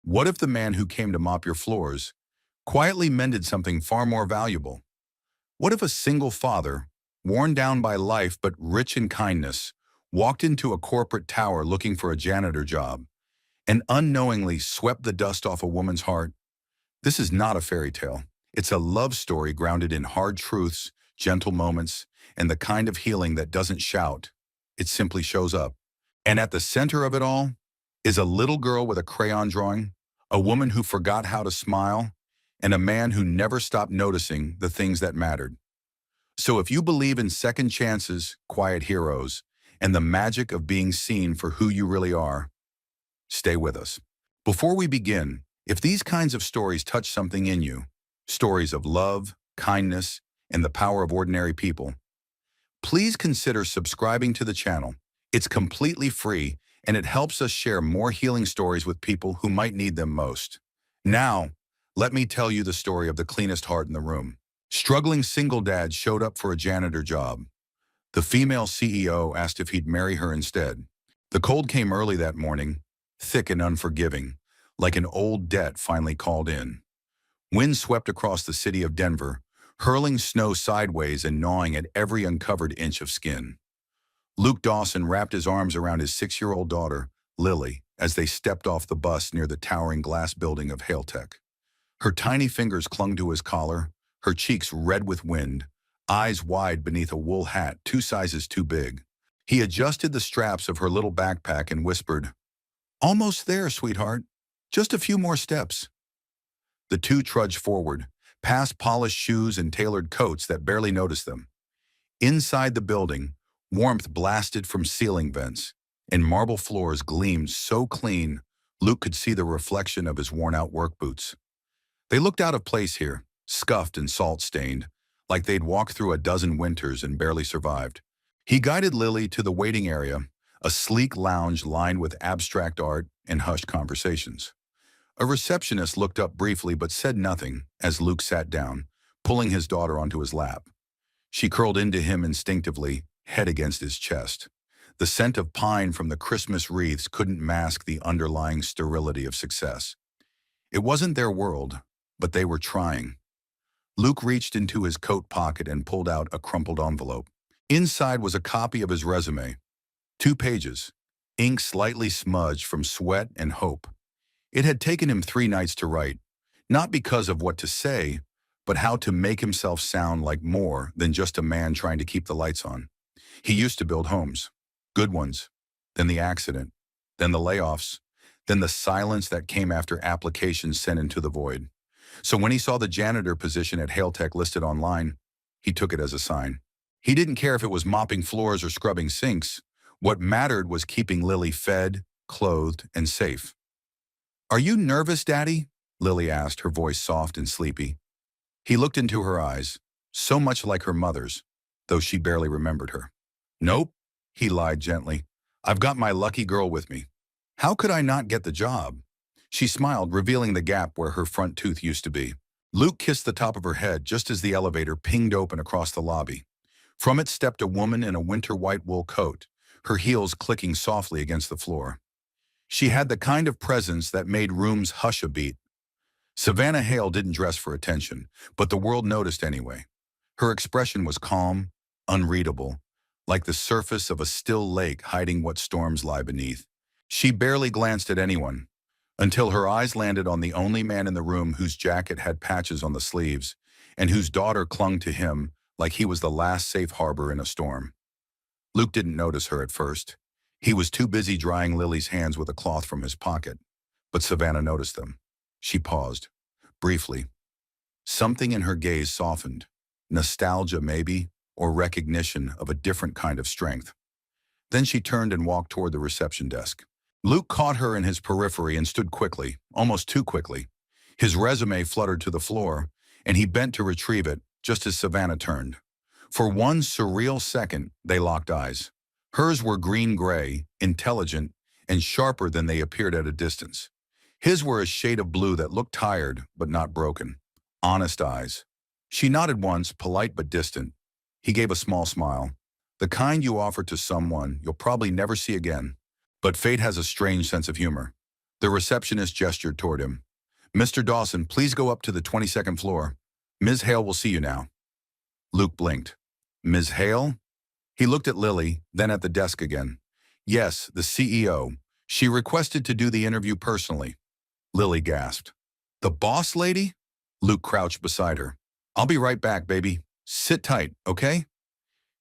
What if the man who came to mop your floors quietly mended something far more valuable? What if a single father, worn down by life but rich in kindness, walked into a corporate tower looking for a janitor job and unknowingly swept the dust off a woman's heart? This is not a fairy tale. It's a love story grounded in hard truths, gentle moments, and the kind of healing that doesn't shout. It simply shows up. And at the center of it all is a little girl with a crayon drawing, a woman who forgot how to smile, and a man who never stopped noticing the things that mattered. So if you believe in second chances, quiet heroes, and the magic of being seen for who you really are, stay with us. Before we begin, if these kinds of stories touch something in you, stories of love, kindness, and the power of ordinary people, please consider subscribing to the channel. It's completely free, and it helps us share more healing stories with people who might need them most. Now, let me tell you the story of the cleanest heart in the room. Struggling single dad showed up for a janitor job. The female CEO asked if he'd marry her instead. The cold came early that morning, thick and unforgiving, like an old debt finally called in. Wind swept across the city of Denver, hurling snow sideways and gnawing at every uncovered inch of skin. Luke Dawson wrapped his arms around his 6-year-old daughter, Lily, as they stepped off the bus near the towering glass building of Hailtech. Her tiny fingers clung to his collar, her cheeks red with wind, eyes wide beneath a wool hat 2 sizes too big. He adjusted the straps of her little backpack and whispered, "Almost there, sweetheart. Just a few more steps." The two trudged forward, past polished shoes and tailored coats that barely noticed them. Inside the building, warmth blasted from ceiling vents, and marble floors gleamed so clean Luke could see the reflection of his worn-out work boots. They looked out of place here, scuffed and salt-stained, like they'd walked through a dozen winters and barely survived. He guided Lily to the waiting area, a sleek lounge lined with abstract art and hushed conversations. A receptionist looked up briefly but said nothing as Luke sat down, pulling his daughter onto his lap. She curled into him instinctively, head against his chest. The scent of pine from the Christmas wreaths couldn't mask the underlying sterility of success. It wasn't their world, but they were trying. Luke reached into his coat pocket and pulled out a crumpled envelope. Inside was a copy of his resume. 2 pages, ink slightly smudged from sweat and hope. It had taken him 3 nights to write, not because of what to say, but how to make himself sound like more than just a man trying to keep the lights on. He used to build homes, good ones, then the accident, then the layoffs, then the silence that came after applications sent into the void. So when he saw the janitor position at Hailtech listed online, he took it as a sign. He didn't care if it was mopping floors or scrubbing sinks. What mattered was keeping Lily fed, clothed, and safe. "Are you nervous, Daddy?" Lily asked, her voice soft and sleepy. He looked into her eyes, so much like her mother's, though she barely remembered her. "Nope," he lied gently. "I've got my lucky girl with me. How could I not get the job?" She smiled, revealing the gap where her front tooth used to be. Luke kissed the top of her head just as the elevator pinged open across the lobby. From it stepped a woman in a winter white wool coat, her heels clicking softly against the floor. She had the kind of presence that made rooms hush a beat. Savannah Hale didn't dress for attention, but the world noticed anyway. Her expression was calm, unreadable, like the surface of a still lake hiding what storms lie beneath. She barely glanced at anyone, until her eyes landed on the only man in the room whose jacket had patches on the sleeves, and whose daughter clung to him like he was the last safe harbor in a storm. Luke didn't notice her at first. He was too busy drying Lily's hands with a cloth from his pocket. But Savannah noticed them. She paused, briefly. Something in her gaze softened. Nostalgia, maybe, or recognition of a different kind of strength. Then she turned and walked toward the reception desk. Luke caught her in his periphery and stood quickly, almost too quickly. His resume fluttered to the floor, and he bent to retrieve it just as Savannah turned. For one surreal second, they locked eyes. Hers were green-gray, intelligent, and sharper than they appeared at a distance. His were a shade of blue that looked tired, but not broken. Honest eyes. She nodded once, polite but distant. He gave a small smile. The kind you offer to someone you'll probably never see again. But fate has a strange sense of humor. The receptionist gestured toward him. Mr. Dawson, please go up to the 22nd floor. Ms. Hale will see you now. Luke blinked. Ms. Hale? He looked at Lily, then at the desk again. Yes, the CEO. She requested to do the interview personally. Lily gasped. The boss lady? Luke crouched beside her. I'll be right back, baby. Sit tight, okay?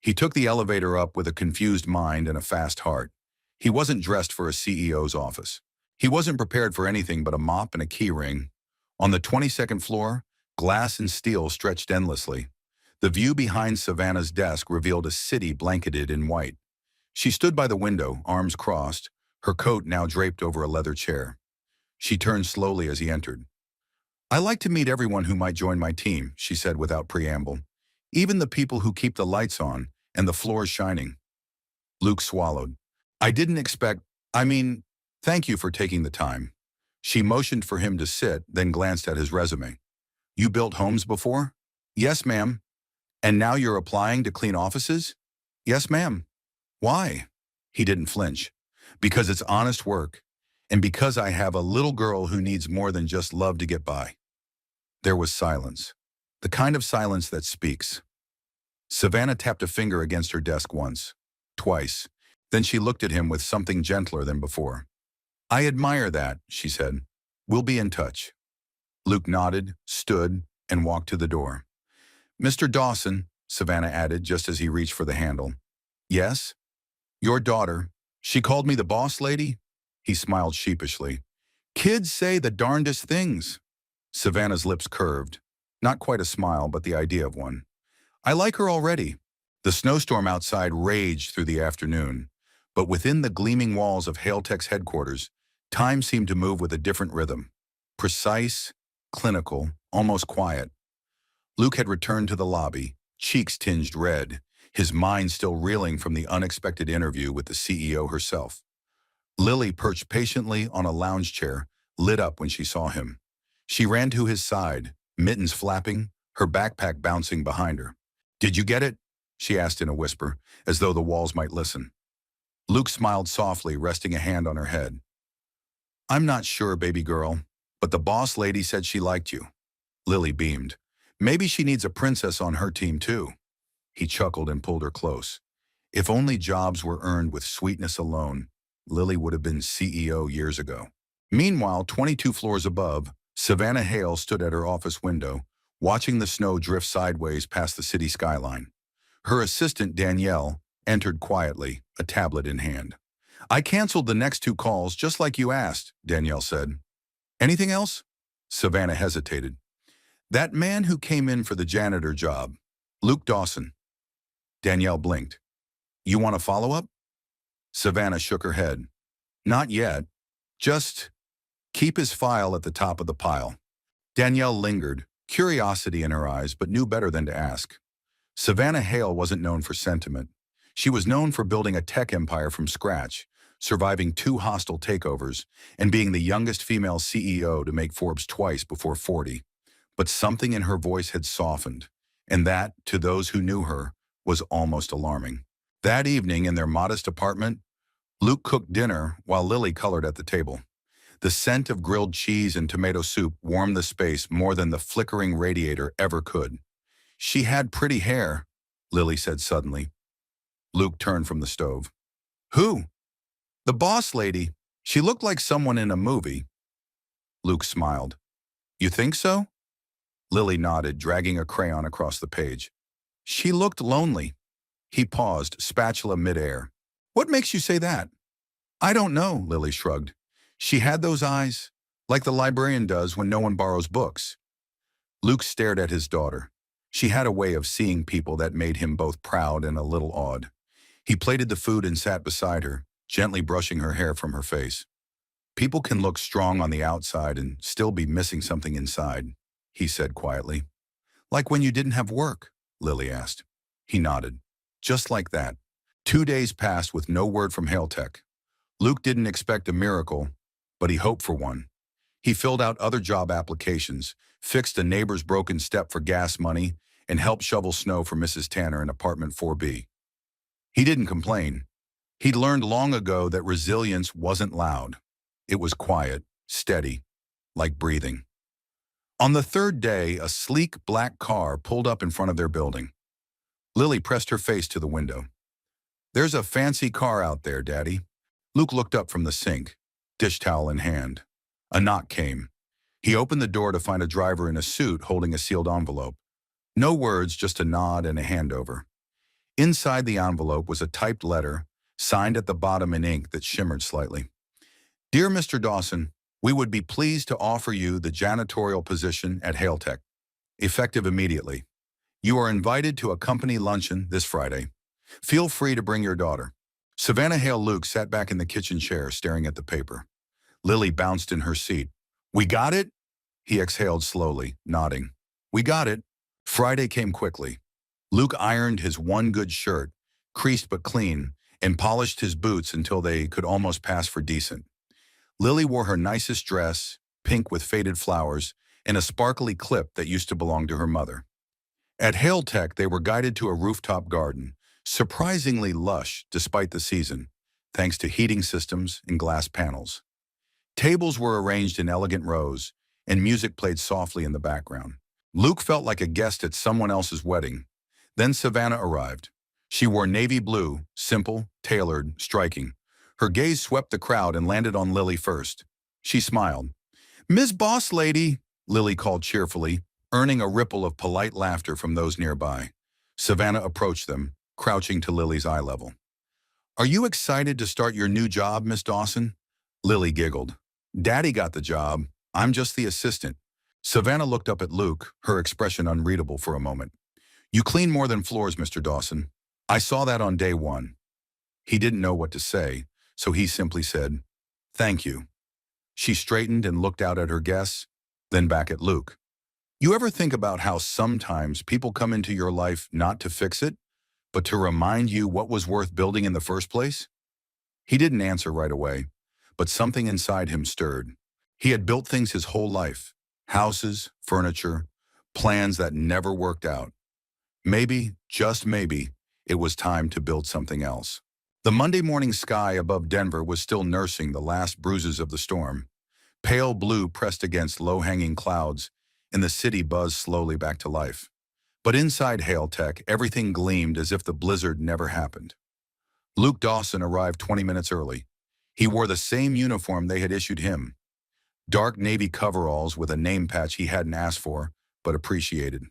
He took the elevator up with a confused mind and a fast heart. He wasn't dressed for a CEO's office. He wasn't prepared for anything but a mop and a key ring. On the 22nd floor, glass and steel stretched endlessly. The view behind Savannah's desk revealed a city blanketed in white. She stood by the window, arms crossed, her coat now draped over a leather chair. She turned slowly as he entered. I like to meet everyone who might join my team, she said without preamble. Even the people who keep the lights on and the floors shining. Luke swallowed. I didn't expect, thank you for taking the time. She motioned for him to sit, then glanced at his resume. You built homes before? Yes, ma'am. And now you're applying to clean offices? Yes, ma'am. Why? He didn't flinch. Because it's honest work, and because I have a little girl who needs more than just love to get by. There was silence. The kind of silence that speaks. Savannah tapped a finger against her desk once, twice. Then she looked at him with something gentler than before. I admire that, she said. We'll be in touch. Luke nodded, stood, and walked to the door. Mr. Dawson, Savannah added just as he reached for the handle. Yes? Your daughter. She called me the boss lady? He smiled sheepishly. Kids say the darndest things. Savannah's lips curved. Not quite a smile, but the idea of one. I like her already. The snowstorm outside raged through the afternoon, but within the gleaming walls of Hailtech's headquarters, time seemed to move with a different rhythm. Precise, clinical, almost quiet. Luke had returned to the lobby, cheeks tinged red, his mind still reeling from the unexpected interview with the CEO herself. Lily, perched patiently on a lounge chair, lit up when she saw him. She ran to his side, mittens flapping, her backpack bouncing behind her. Did you get it? She asked in a whisper, as though the walls might listen. Luke smiled softly, resting a hand on her head. I'm not sure, baby girl, but the boss lady said she liked you. Lily beamed. Maybe she needs a princess on her team too. He chuckled and pulled her close. If only jobs were earned with sweetness alone, Lily would have been CEO years ago. Meanwhile, 22 floors above, Savannah Hale stood at her office window, watching the snow drift sideways past the city skyline. Her assistant, Danielle, entered quietly, a tablet in hand. I canceled the next 2 calls just like you asked, Danielle said. Anything else? Savannah hesitated. That man who came in for the janitor job, Luke Dawson. Danielle blinked. You want a follow-up? Savannah shook her head. Not yet. Just keep his file at the top of the pile. Danielle lingered, curiosity in her eyes, but knew better than to ask. Savannah Hale wasn't known for sentiment. She was known for building a tech empire from scratch, surviving 2 hostile takeovers, and being the youngest female CEO to make Forbes twice before 40. But something in her voice had softened, and that, to those who knew her, was almost alarming. That evening in their modest apartment, Luke cooked dinner while Lily colored at the table. The scent of grilled cheese and tomato soup warmed the space more than the flickering radiator ever could. She had pretty hair, Lily said suddenly. Luke turned from the stove. Who? The boss lady. She looked like someone in a movie. Luke smiled. You think so? Lily nodded, dragging a crayon across the page. She looked lonely. He paused, spatula midair. What makes you say that? I don't know, Lily shrugged. She had those eyes, like the librarian does when no one borrows books. Luke stared at his daughter. She had a way of seeing people that made him both proud and a little awed. He plated the food and sat beside her, gently brushing her hair from her face. People can look strong on the outside and still be missing something inside, he said quietly. Like when you didn't have work, Lily asked. He nodded. Just like that. 2 days passed with no word from Hailtech. Luke didn't expect a miracle, but he hoped for one. He filled out other job applications, fixed a neighbor's broken step for gas money, and helped shovel snow for Mrs. Tanner in apartment 4B. He didn't complain. He'd learned long ago that resilience wasn't loud. It was quiet, steady, like breathing. On the third day, a sleek black car pulled up in front of their building. Lily pressed her face to the window. "There's a fancy car out there, Daddy." Luke looked up from the sink, dish towel in hand. A knock came. He opened the door to find a driver in a suit holding a sealed envelope. No words, just a nod and a handover. Inside the envelope was a typed letter, signed at the bottom in ink that shimmered slightly. "Dear Mr. Dawson, we would be pleased to offer you the janitorial position at Haletech, effective immediately. You are invited to a company luncheon this Friday. Feel free to bring your daughter." Savannah Hale Luke sat back in the kitchen chair, staring at the paper. Lily bounced in her seat. "We got it?" He exhaled slowly, nodding. "We got it." Friday came quickly. Luke ironed his one good shirt, creased but clean, and polished his boots until they could almost pass for decent. Lily wore her nicest dress, pink with faded flowers, and a sparkly clip that used to belong to her mother. At Haletech, they were guided to a rooftop garden, surprisingly lush despite the season, thanks to heating systems and glass panels. Tables were arranged in elegant rows, and music played softly in the background. Luke felt like a guest at someone else's wedding. Then Savannah arrived. She wore navy blue, simple, tailored, striking. Her gaze swept the crowd and landed on Lily first. She smiled. "Miss Boss Lady," Lily called cheerfully, earning a ripple of polite laughter from those nearby. Savannah approached them, crouching to Lily's eye level. "Are you excited to start your new job, Miss Dawson?" Lily giggled. "Daddy got the job. I'm just the assistant." Savannah looked up at Luke, her expression unreadable for a moment. "You clean more than floors, Mr. Dawson. I saw that on day one." He didn't know what to say, so he simply said, "Thank you." She straightened and looked out at her guests, then back at Luke. "You ever think about how sometimes people come into your life not to fix it, but to remind you what was worth building in the first place?" He didn't answer right away, but something inside him stirred. He had built things his whole life, houses, furniture, plans that never worked out. Maybe, just maybe, it was time to build something else. The Monday morning sky above Denver was still nursing the last bruises of the storm. Pale blue pressed against low-hanging clouds, and the city buzzed slowly back to life. But inside Haletech, everything gleamed as if the blizzard never happened. Luke Dawson arrived 20 minutes early. He wore the same uniform they had issued him. Dark navy coveralls with a name patch he hadn't asked for, but appreciated.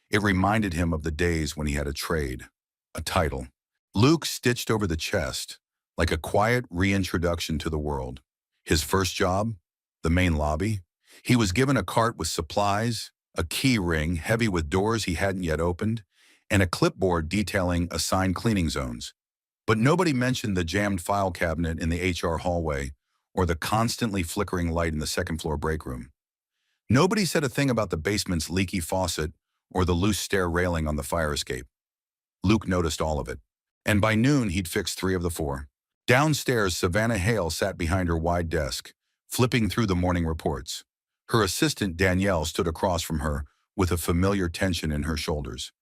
It reminded him of the days when he had a trade, a title. Luke stitched over the chest, like a quiet reintroduction to the world. His first job, the main lobby. He was given a cart with supplies, a key ring heavy with doors he hadn't yet opened, and a clipboard detailing assigned cleaning zones. But nobody mentioned the jammed file cabinet in the HR hallway or the constantly flickering light in the second-floor break room. Nobody said a thing about the basement's leaky faucet or the loose stair railing on the fire escape. Luke noticed all of it, and by noon he'd fixed 3 of the 4. Downstairs, Savannah Hale sat behind her wide desk, flipping through the morning reports. Her assistant, Danielle, stood across from her with a familiar tension in her shoulders.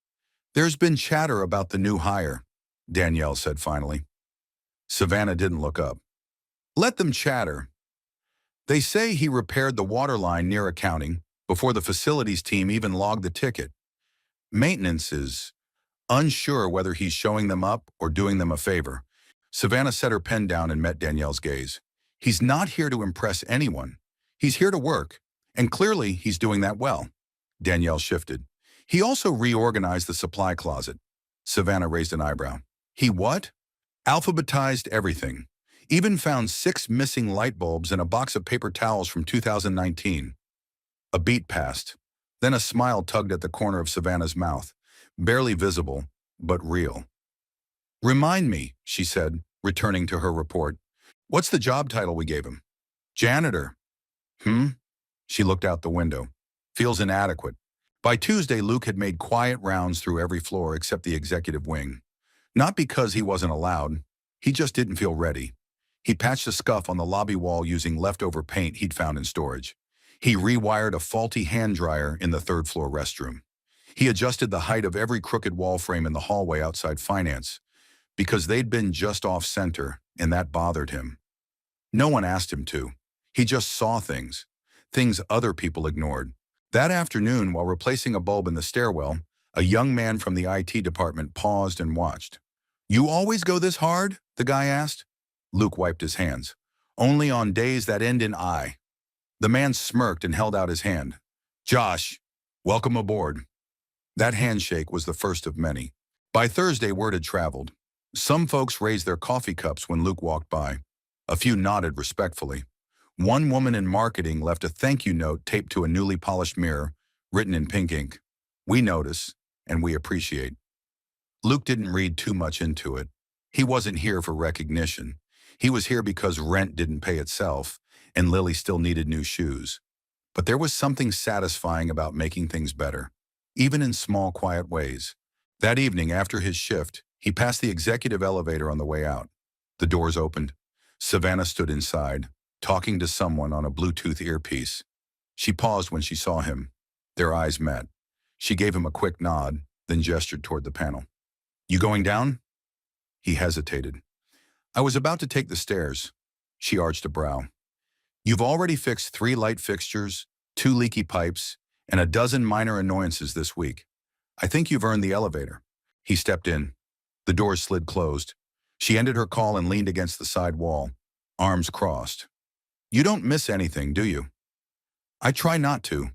"There's been chatter about the new hire," Danielle said finally. Savannah didn't look up. "Let them chatter. They say he repaired the water line near accounting before the facilities team even logged the ticket. Maintenance is unsure whether he's showing them up or doing them a favor." Savannah set her pen down and met Danielle's gaze. "He's not here to impress anyone. He's here to work, and clearly he's doing that well." Danielle shifted. "He also reorganized the supply closet." Savannah raised an eyebrow. "He what?" "Alphabetized everything. Even found 6 missing light bulbs and a box of paper towels from 2019. A beat passed. Then a smile tugged at the corner of Savannah's mouth, barely visible, but real. "Remind me," she said, returning to her report. "What's the job title we gave him?" "Janitor." She looked out the window. "Feels inadequate." By Tuesday, Luke had made quiet rounds through every floor except the executive wing. Not because he wasn't allowed, he just didn't feel ready. He patched a scuff on the lobby wall using leftover paint he'd found in storage. He rewired a faulty hand dryer in the third-floor restroom. He adjusted the height of every crooked wall frame in the hallway outside finance, because they'd been just off-center, and that bothered him. No one asked him to. He just saw things, things other people ignored. That afternoon, while replacing a bulb in the stairwell, a young man from the IT department paused and watched. "You always go this hard?" the guy asked. Luke wiped his hands. "Only on days that end in I." The man smirked and held out his hand. "Josh, welcome aboard." That handshake was the first of many. By Thursday, word had traveled. Some folks raised their coffee cups when Luke walked by. A few nodded respectfully. One woman in marketing left a thank you note taped to a newly polished mirror, written in pink ink. "We notice, and we appreciate." Luke didn't read too much into it. He wasn't here for recognition. He was here because rent didn't pay itself, and Lily still needed new shoes. But there was something satisfying about making things better, even in small, quiet ways. That evening, after his shift, he passed the executive elevator on the way out. The doors opened. Savannah stood inside, talking to someone on a Bluetooth earpiece. She paused when she saw him. Their eyes met. She gave him a quick nod, then gestured toward the panel. "You going down?" He hesitated. "I was about to take the stairs." She arched a brow. "You've already fixed 3 light fixtures, 2 leaky pipes, and a dozen minor annoyances this week. I think you've earned the elevator." He stepped in. The doors slid closed. She ended her call and leaned against the side wall, arms crossed. "You don't miss anything, do you?" "I try not to.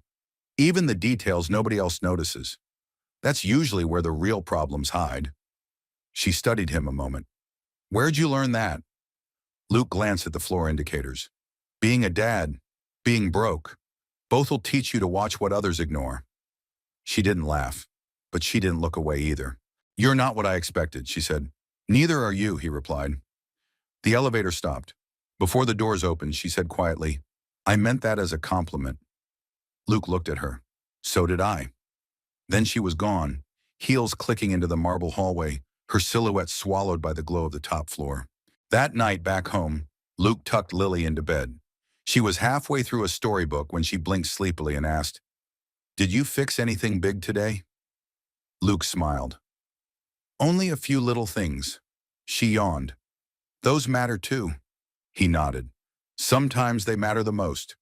Even the details nobody else notices. That's usually where the real problems hide." She studied him a moment. "Where'd you learn that?" Luke glanced at the floor indicators. "Being a dad, being broke, both will teach you to watch what others ignore." She didn't laugh, but she didn't look away either. "You're not what I expected," she said. "Neither are you," he replied. The elevator stopped. Before the doors opened, she said quietly, "I meant that as a compliment." Luke looked at her. "So did I." Then she was gone, heels clicking into the marble hallway, her silhouette swallowed by the glow of the top floor. That night back home, Luke tucked Lily into bed. She was halfway through a storybook when she blinked sleepily and asked, "Did you fix anything big today?" Luke smiled. "Only a few little things." She yawned. "Those matter too." He nodded. "Sometimes they matter the most."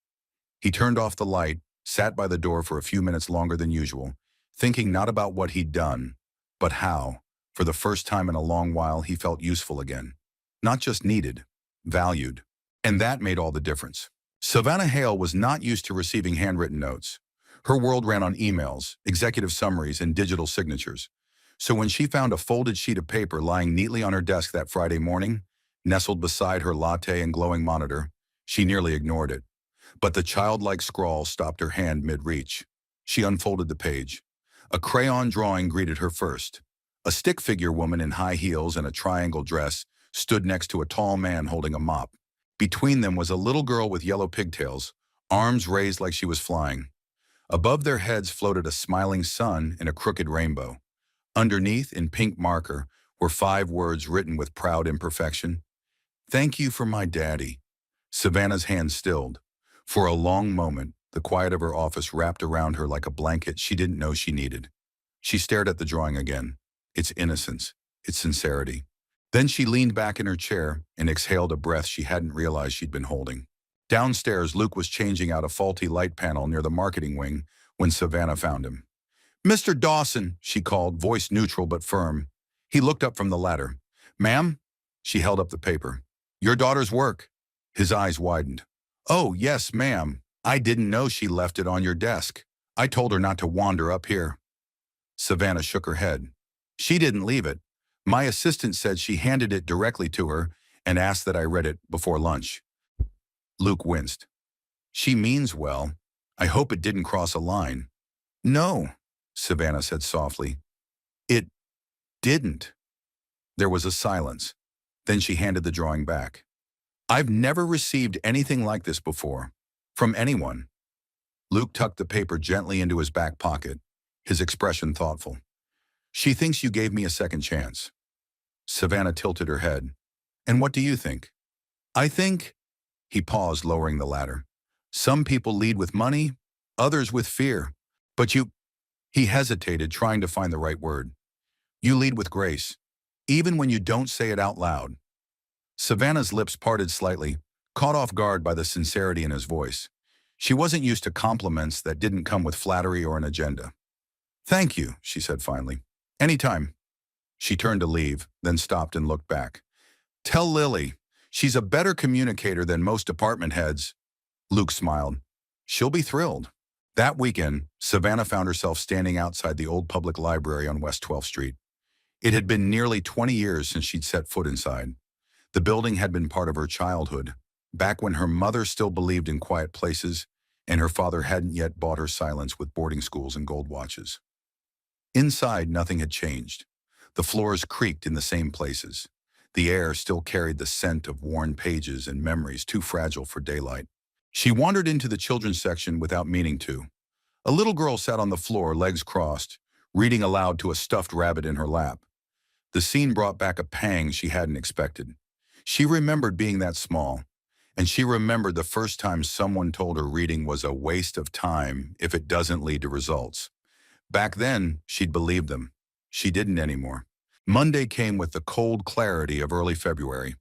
He turned off the light, sat by the door for a few minutes longer than usual, thinking not about what he'd done, but how, for the first time in a long while, he felt useful again. Not just needed, valued. And that made all the difference. Savannah Hale was not used to receiving handwritten notes. Her world ran on emails, executive summaries, and digital signatures. So when she found a folded sheet of paper lying neatly on her desk that Friday morning, nestled beside her latte and glowing monitor, she nearly ignored it. But the childlike scrawl stopped her hand mid-reach. She unfolded the page. A crayon drawing greeted her first. A stick figure woman in high heels and a triangle dress stood next to a tall man holding a mop. Between them was a little girl with yellow pigtails, arms raised like she was flying. Above their heads floated a smiling sun in a crooked rainbow. Underneath, in pink marker, were 5 words written with proud imperfection. "Thank you for my daddy." Savannah's hand stilled. For a long moment, the quiet of her office wrapped around her like a blanket she didn't know she needed. She stared at the drawing again, its innocence, its sincerity. Then she leaned back in her chair and exhaled a breath she hadn't realized she'd been holding. Downstairs, Luke was changing out a faulty light panel near the marketing wing when Savannah found him. "Mr. Dawson," she called, voice neutral but firm. He looked up from the ladder. "Ma'am?" She held up the paper. "Your daughter's work." His eyes widened. "Oh, yes, ma'am. I didn't know she left it on your desk. I told her not to wander up here." Savannah shook her head. "She didn't leave it. My assistant said she handed it directly to her and asked that I read it before lunch." Luke winced. "She means well. I hope it didn't cross a line." "No," Savannah said softly. "It didn't." There was a silence. Then she handed the drawing back. "I've never received anything like this before. From anyone." Luke tucked the paper gently into his back pocket, his expression thoughtful. "She thinks you gave me a second chance." Savannah tilted her head. "And what do you think?" "I think—" He paused, lowering the ladder. "Some people lead with money, others with fear. But you—" He hesitated, trying to find the right word. "You lead with grace, even when you don't say it out loud." Savannah's lips parted slightly, caught off guard by the sincerity in his voice. She wasn't used to compliments that didn't come with flattery or an agenda. "Thank you," she said finally. "Anytime." She turned to leave, then stopped and looked back. "Tell Lily, she's a better communicator than most department heads." Luke smiled. "She'll be thrilled." That weekend, Savannah found herself standing outside the old public library on West 12th Street. It had been nearly 20 years since she'd set foot inside. The building had been part of her childhood, back when her mother still believed in quiet places and her father hadn't yet bought her silence with boarding schools and gold watches. Inside, nothing had changed. The floors creaked in the same places. The air still carried the scent of worn pages and memories too fragile for daylight. She wandered into the children's section without meaning to. A little girl sat on the floor, legs crossed, reading aloud to a stuffed rabbit in her lap. The scene brought back a pang she hadn't expected. She remembered being that small, and she remembered the first time someone told her reading was a waste of time if it doesn't lead to results. Back then, she'd believed them. She didn't anymore. Monday came with the cold clarity of early February.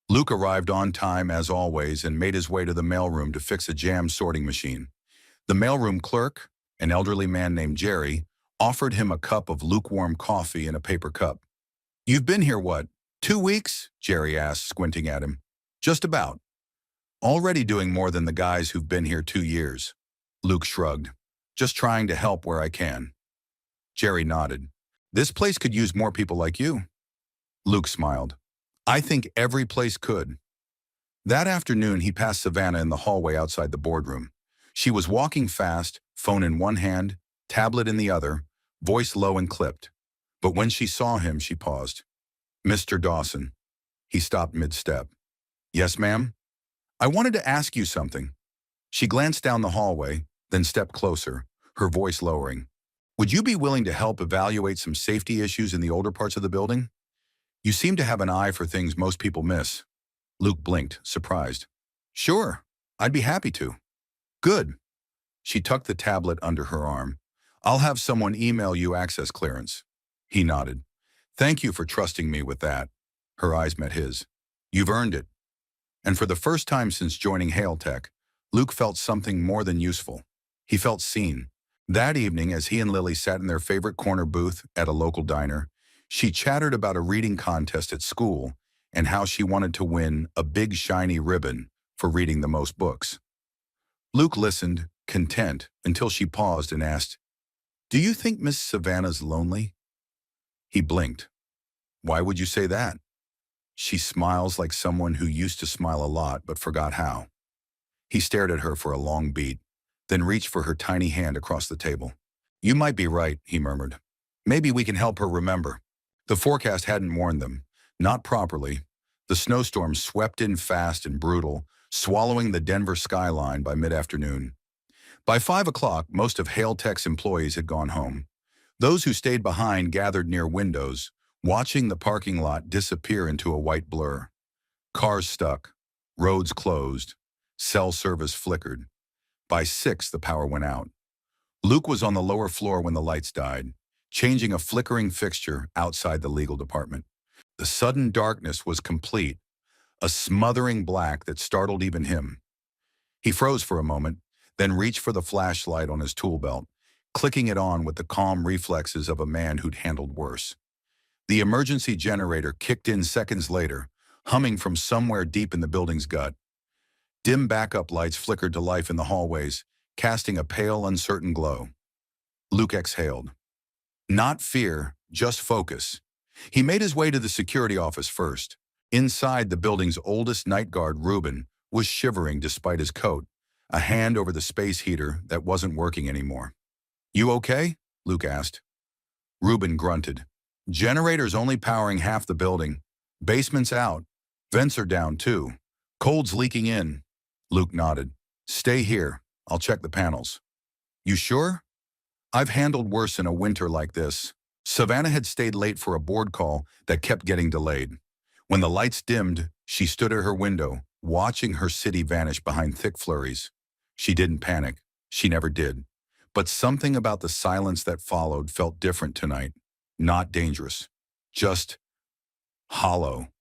Luke arrived on time as always and made his way to the mailroom to fix a jammed sorting machine. The mailroom clerk, an elderly man named Jerry, offered him a cup of lukewarm coffee in a paper cup. "You've been here, what, 2 weeks?" Jerry asked, squinting at him. "Just about." "Already doing more than the guys who've been here 2 years." Luke shrugged. "Just trying to help where I can." Jerry nodded. "This place could use more people like you." Luke smiled. "I think every place could." That afternoon, he passed Savannah in the hallway outside the boardroom. She was walking fast, phone in one hand, tablet in the other, voice low and clipped. But when she saw him, she paused. "Mr. Dawson." He stopped mid-step. "Yes, ma'am?" "I wanted to ask you something." She glanced down the hallway, then stepped closer, her voice lowering. "Would you be willing to help evaluate some safety issues in the older parts of the building? You seem to have an eye for things most people miss." Luke blinked, surprised. "Sure, I'd be happy to." "Good." She tucked the tablet under her arm. "I'll have someone email you access clearance." He nodded. "Thank you for trusting me with that." Her eyes met his. "You've earned it." And for the first time since joining Hailtech, Luke felt something more than useful. He felt seen. That evening, as he and Lily sat in their favorite corner booth at a local diner, she chattered about a reading contest at school and how she wanted to win a big shiny ribbon for reading the most books. Luke listened, content, until she paused and asked, "Do you think Miss Savannah's lonely?" He blinked. "Why would you say that?" "She smiles like someone who used to smile a lot but forgot how." He stared at her for a long beat, then reached for her tiny hand across the table. "You might be right," he murmured. "Maybe we can help her remember." The forecast hadn't warned them. Not properly. The snowstorm swept in fast and brutal, swallowing the Denver skyline by mid-afternoon. By 5 o'clock, most of Hailtech's employees had gone home. Those who stayed behind gathered near windows, watching the parking lot disappear into a white blur. Cars stuck, roads closed, cell service flickered. By 6, the power went out. Luke was on the lower floor when the lights died, changing a flickering fixture outside the legal department. The sudden darkness was complete, a smothering black that startled even him. He froze for a moment, then reached for the flashlight on his tool belt, clicking it on with the calm reflexes of a man who'd handled worse. The emergency generator kicked in seconds later, humming from somewhere deep in the building's gut. Dim backup lights flickered to life in the hallways, casting a pale, uncertain glow. Luke exhaled. Not fear, just focus. He made his way to the security office first. Inside, the building's oldest night guard, Reuben, was shivering despite his coat, a hand over the space heater that wasn't working anymore. "You okay?" Luke asked. Reuben grunted. "Generator's only powering half the building. Basement's out. Vents are down too. Cold's leaking in." Luke nodded. "Stay here. I'll check the panels." "You sure?" "I've handled worse in a winter like this." Savannah had stayed late for a board call that kept getting delayed. When the lights dimmed, she stood at her window, watching her city vanish behind thick flurries. She didn't panic. She never did. But something about the silence that followed felt different tonight. Not dangerous. Just hollow.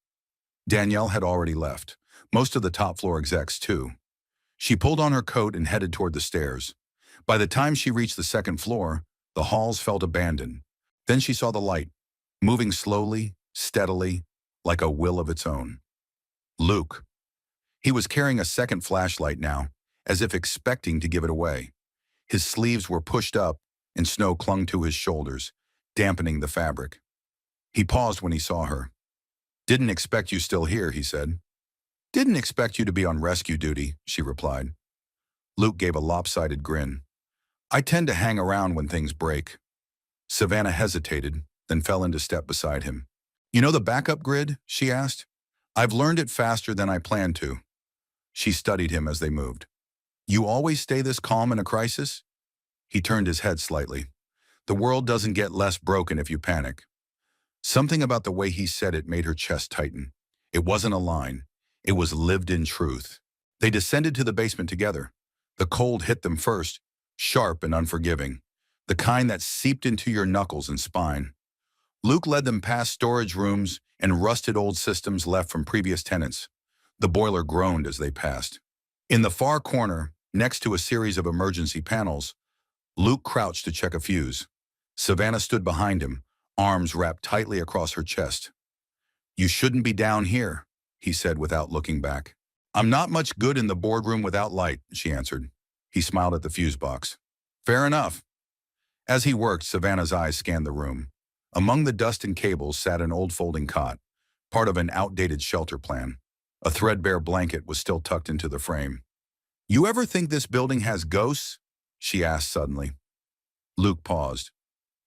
Danielle had already left. Most of the top floor execs, too. She pulled on her coat and headed toward the stairs. By the time she reached the second floor, the halls felt abandoned. Then she saw the light, moving slowly, steadily, like a will of its own. Luke. He was carrying a second flashlight now, as if expecting to give it away. His sleeves were pushed up, and snow clung to his shoulders, dampening the fabric. He paused when he saw her. "Didn't expect you still here," he said. "Didn't expect you to be on rescue duty," she replied. Luke gave a lopsided grin. "I tend to hang around when things break." Savannah hesitated, then fell into step beside him. "You know the backup grid?" she asked. "I've learned it faster than I planned to." She studied him as they moved. "You always stay this calm in a crisis?" He turned his head slightly. "The world doesn't get less broken if you panic." Something about the way he said it made her chest tighten. It wasn't a line. It was lived-in truth. They descended to the basement together. The cold hit them first, sharp and unforgiving, the kind that seeped into your knuckles and spine. Luke led them past storage rooms and rusted old systems left from previous tenants. The boiler groaned as they passed. In the far corner, next to a series of emergency panels, Luke crouched to check a fuse. Savannah stood behind him, arms wrapped tightly across her chest. "You shouldn't be down here," he said without looking back. "I'm not much good in the boardroom without light," she answered. He smiled at the fuse box. "Fair enough." As he worked, Savannah's eyes scanned the room. Among the dust and cables sat an old folding cot, part of an outdated shelter plan. A threadbare blanket was still tucked into the frame. "You ever think this building has ghosts?" she asked suddenly. Luke paused.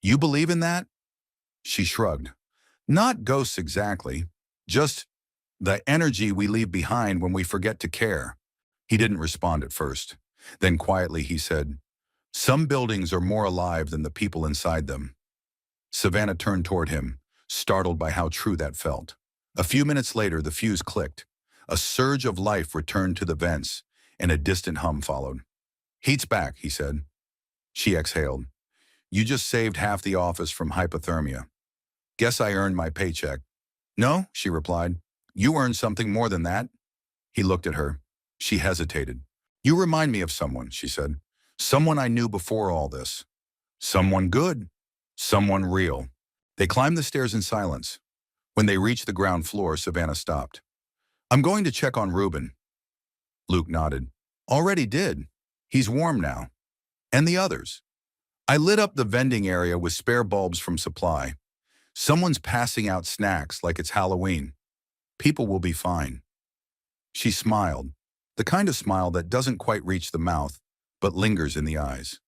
"You believe in that?" She shrugged. "Not ghosts exactly, just the energy we leave behind when we forget to care." He didn't respond at first. Then quietly he said, "Some buildings are more alive than the people inside them." Savannah turned toward him, startled by how true that felt. A few minutes later, the fuse clicked. A surge of life returned to the vents, and a distant hum followed. "Heat's back," he said. She exhaled. "You just saved half the office from hypothermia. Guess I earned my paycheck." "No," she replied. "You earned something more than that." He looked at her. She hesitated. "You remind me of someone," she said. "Someone I knew before all this. Someone good. Someone real." They climbed the stairs in silence. When they reached the ground floor, Savannah stopped. "I'm going to check on Reuben." Luke nodded. "Already did. He's warm now. And the others." "I lit up the vending area with spare bulbs from supply. Someone's passing out snacks like it's Halloween. People will be fine." She smiled, the kind of smile that doesn't quite reach the mouth, but lingers in the eyes.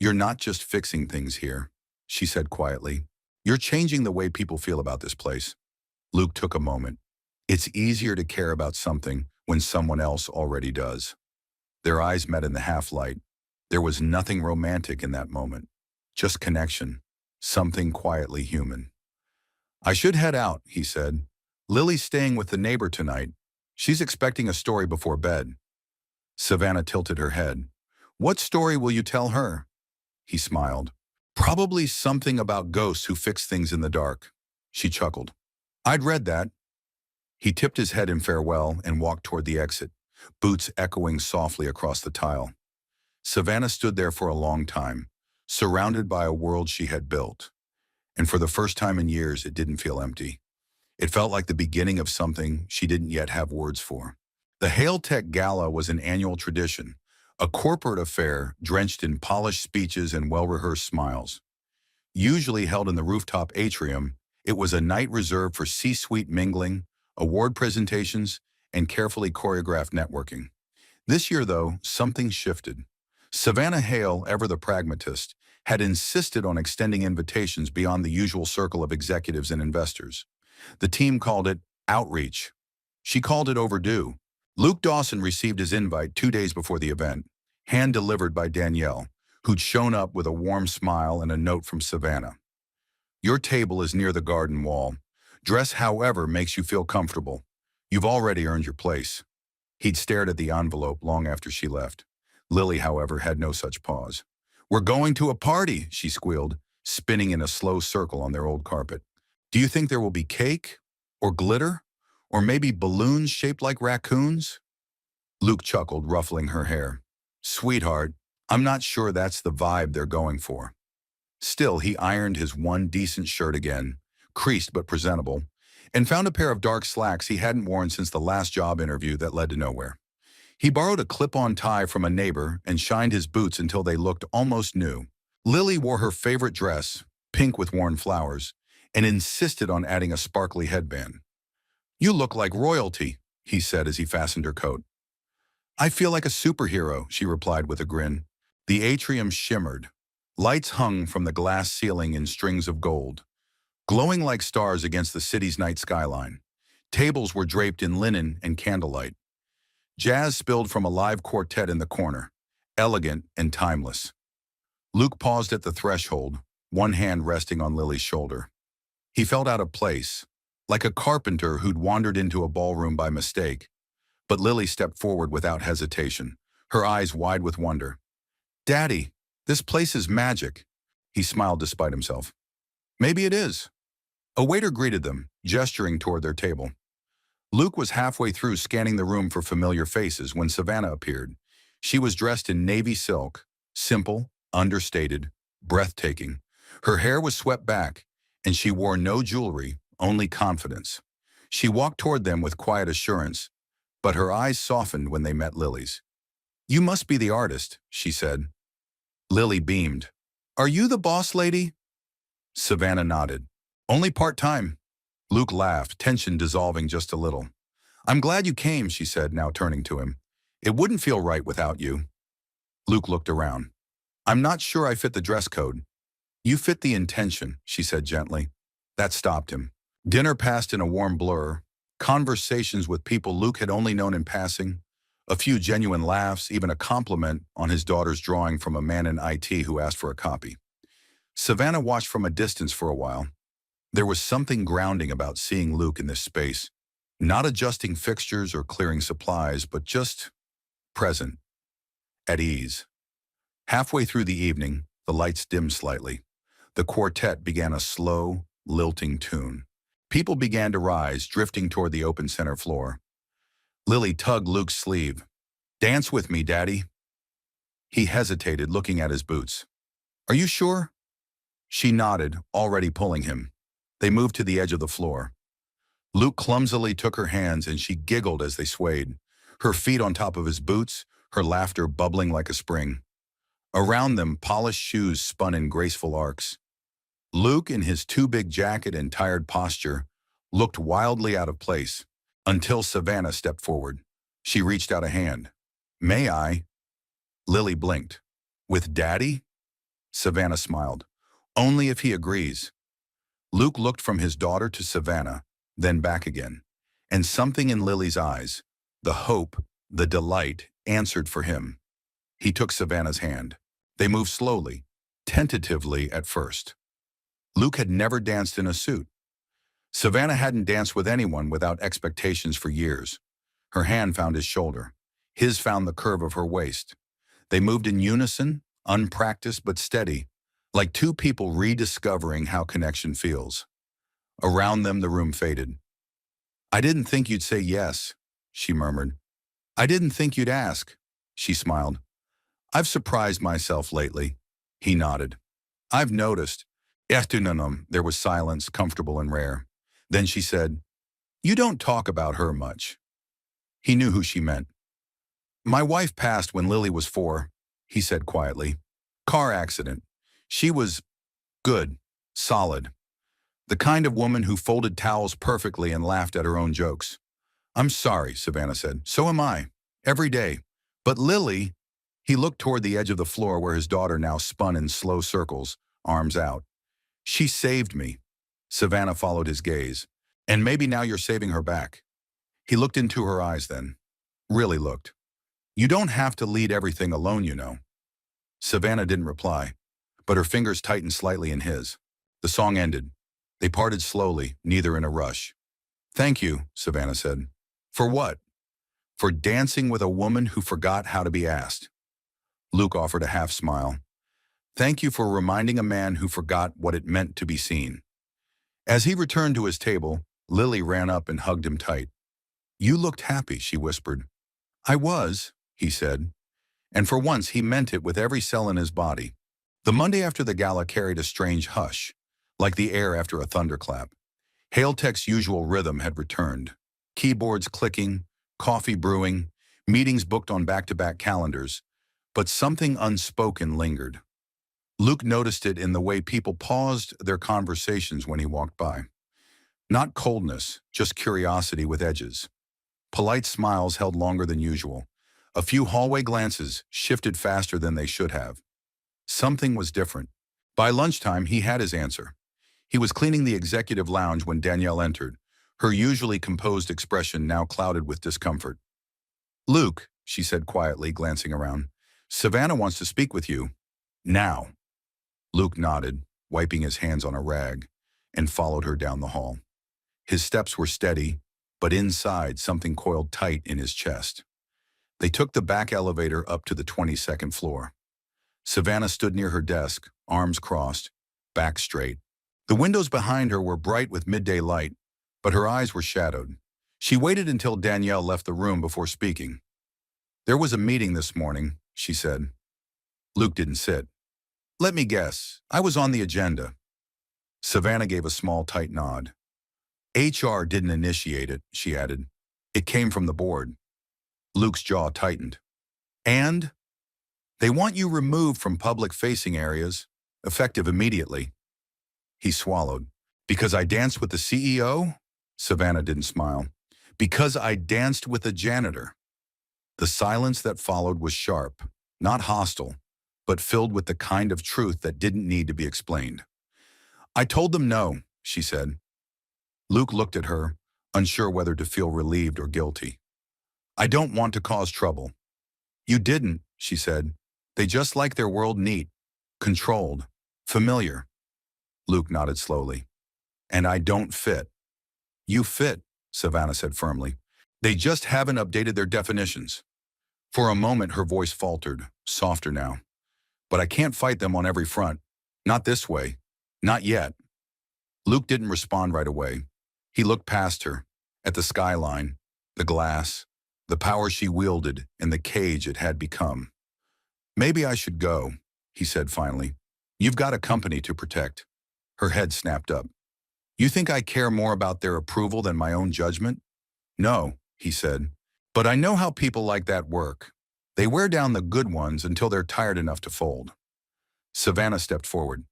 "You're not just fixing things here," she said quietly. "You're changing the way people feel about this place." Luke took a moment. It's easier to care about something when someone else already does. Their eyes met in the half-light. There was nothing romantic in that moment, just connection, something quietly human. "I should head out," he said. "Lily's staying with the neighbor tonight. She's expecting a story before bed." Savannah tilted her head. "What story will you tell her?" He smiled. "Probably something about ghosts who fix things in the dark." She chuckled. "I'd read that." He tipped his head in farewell and walked toward the exit, boots echoing softly across the tile. Savannah stood there for a long time, surrounded by a world she had built. And for the first time in years, it didn't feel empty. It felt like the beginning of something she didn't yet have words for. The Hail Tech Gala was an annual tradition, a corporate affair drenched in polished speeches and well-rehearsed smiles. Usually held in the rooftop atrium, it was a night reserved for C-suite mingling, award presentations, and carefully choreographed networking. This year, though, something shifted. Savannah Hale, ever the pragmatist, had insisted on extending invitations beyond the usual circle of executives and investors. The team called it outreach. She called it overdue. Luke Dawson received his invite 2 days before the event, hand-delivered by Danielle, who'd shown up with a warm smile and a note from Savannah. "Your table is near the garden wall. Dress however makes you feel comfortable. You've already earned your place." He'd stared at the envelope long after she left. Lily, however, had no such pause. "We're going to a party," she squealed, spinning in a slow circle on their old carpet. "Do you think there will be cake? Or glitter? Or maybe balloons shaped like raccoons? Luke chuckled, ruffling her hair. Sweetheart, I'm not sure that's the vibe they're going for. Still, he ironed his one decent shirt again, creased but presentable, and found a pair of dark slacks he hadn't worn since the last job interview that led to nowhere. He borrowed a clip-on tie from a neighbor and shined his boots until they looked almost new. Lily wore her favorite dress, pink with worn flowers, and insisted on adding a sparkly headband. You look like royalty, he said as he fastened her coat. I feel like a superhero, she replied with a grin. The atrium shimmered. Lights hung from the glass ceiling in strings of gold, glowing like stars against the city's night skyline. Tables were draped in linen and candlelight. Jazz spilled from a live quartet in the corner, elegant and timeless. Luke paused at the threshold, one hand resting on Lily's shoulder. He felt out of place, like a carpenter who'd wandered into a ballroom by mistake. But Lily stepped forward without hesitation, her eyes wide with wonder. Daddy, this place is magic. He smiled despite himself. Maybe it is. A waiter greeted them, gesturing toward their table. Luke was halfway through scanning the room for familiar faces when Savannah appeared. She was dressed in navy silk, simple, understated, breathtaking. Her hair was swept back, and she wore no jewelry, only confidence. She walked toward them with quiet assurance, but her eyes softened when they met Lily's. You must be the artist, she said. Lily beamed. Are you the boss lady? Savannah nodded. Only part-time. Luke laughed, tension dissolving just a little. I'm glad you came, she said, now turning to him. It wouldn't feel right without you. Luke looked around. I'm not sure I fit the dress code. You fit the intention, she said gently. That stopped him. Dinner passed in a warm blur, conversations with people Luke had only known in passing, a few genuine laughs, even a compliment on his daughter's drawing from a man in IT who asked for a copy. Savannah watched from a distance for a while. There was something grounding about seeing Luke in this space, not adjusting fixtures or clearing supplies, but just present, at ease. Halfway through the evening, the lights dimmed slightly. The quartet began a slow, lilting tune. People began to rise, drifting toward the open center floor. Lily tugged Luke's sleeve. Dance with me, Daddy. He hesitated, looking at his boots. Are you sure? She nodded, already pulling him. They moved to the edge of the floor. Luke clumsily took her hands and she giggled as they swayed, her feet on top of his boots, her laughter bubbling like a spring. Around them, polished shoes spun in graceful arcs. Luke, in his too big jacket and tired posture, looked wildly out of place, until Savannah stepped forward. She reached out a hand. May I? Lily blinked. With Daddy? Savannah smiled. Only if he agrees. Luke looked from his daughter to Savannah, then back again, and something in Lily's eyes, the hope, the delight, answered for him. He took Savannah's hand. They moved slowly, tentatively at first. Luke had never danced in a suit. Savannah hadn't danced with anyone without expectations for years. Her hand found his shoulder. His found the curve of her waist. They moved in unison, unpracticed but steady, like two people rediscovering how connection feels. Around them, the room faded. I didn't think you'd say yes, she murmured. I didn't think you'd ask, she smiled. I've surprised myself lately, he nodded. I've noticed. There was silence, comfortable and rare. Then she said, You don't talk about her much. He knew who she meant. My wife passed when Lily was 4, he said quietly. Car accident. She was good, solid. The kind of woman who folded towels perfectly and laughed at her own jokes. I'm sorry, Savannah said. So am I. Every day. But Lily, he looked toward the edge of the floor where his daughter now spun in slow circles, arms out. She saved me. Savannah followed his gaze. And maybe now you're saving her back. He looked into her eyes then. Really looked. You don't have to lead everything alone, you know. Savannah didn't reply, but her fingers tightened slightly in his. The song ended. They parted slowly, neither in a rush. Thank you, Savannah said. For what? For dancing with a woman who forgot how to be asked. Luke offered a half smile. Thank you for reminding a man who forgot what it meant to be seen. As he returned to his table, Lily ran up and hugged him tight. You looked happy, she whispered. I was, he said, and for once he meant it with every cell in his body. The Monday after the gala carried a strange hush, like the air after a thunderclap. Hailtech's usual rhythm had returned. Keyboards clicking, coffee brewing, meetings booked on back-to-back calendars, but something unspoken lingered. Luke noticed it in the way people paused their conversations when he walked by. Not coldness, just curiosity with edges. Polite smiles held longer than usual. A few hallway glances shifted faster than they should have. Something was different. By lunchtime, he had his answer. He was cleaning the executive lounge when Danielle entered, her usually composed expression now clouded with discomfort. Luke, she said quietly, glancing around, Savannah wants to speak with you. Now. Luke nodded, wiping his hands on a rag, and followed her down the hall. His steps were steady, but inside something coiled tight in his chest. They took the back elevator up to the 22nd floor. Savannah stood near her desk, arms crossed, back straight. The windows behind her were bright with midday light, but her eyes were shadowed. She waited until Danielle left the room before speaking. There was a meeting this morning, she said. Luke didn't sit. Let me guess, I was on the agenda. Savannah gave a small, tight nod. HR didn't initiate it, she added. It came from the board. Luke's jaw tightened. And? They want you removed from public-facing areas, effective immediately. He swallowed. Because I danced with the CEO? Savannah didn't smile. Because I danced with a janitor. The silence that followed was sharp, not hostile, but filled with the kind of truth that didn't need to be explained. I told them no, she said. Luke looked at her, unsure whether to feel relieved or guilty. I don't want to cause trouble. You didn't, she said. They just like their world neat, controlled, familiar. Luke nodded slowly. And I don't fit. You fit, Savannah said firmly. They just haven't updated their definitions. For a moment her voice faltered, softer now. But I can't fight them on every front. Not this way. Not yet. Luke didn't respond right away. He looked past her, at the skyline, the glass, the power she wielded, and the cage it had become. Maybe I should go, he said finally. You've got a company to protect. Her head snapped up. You think I care more about their approval than my own judgment? No, he said. But I know how people like that work. They wear down the good ones until they're tired enough to fold. Savannah stepped forward.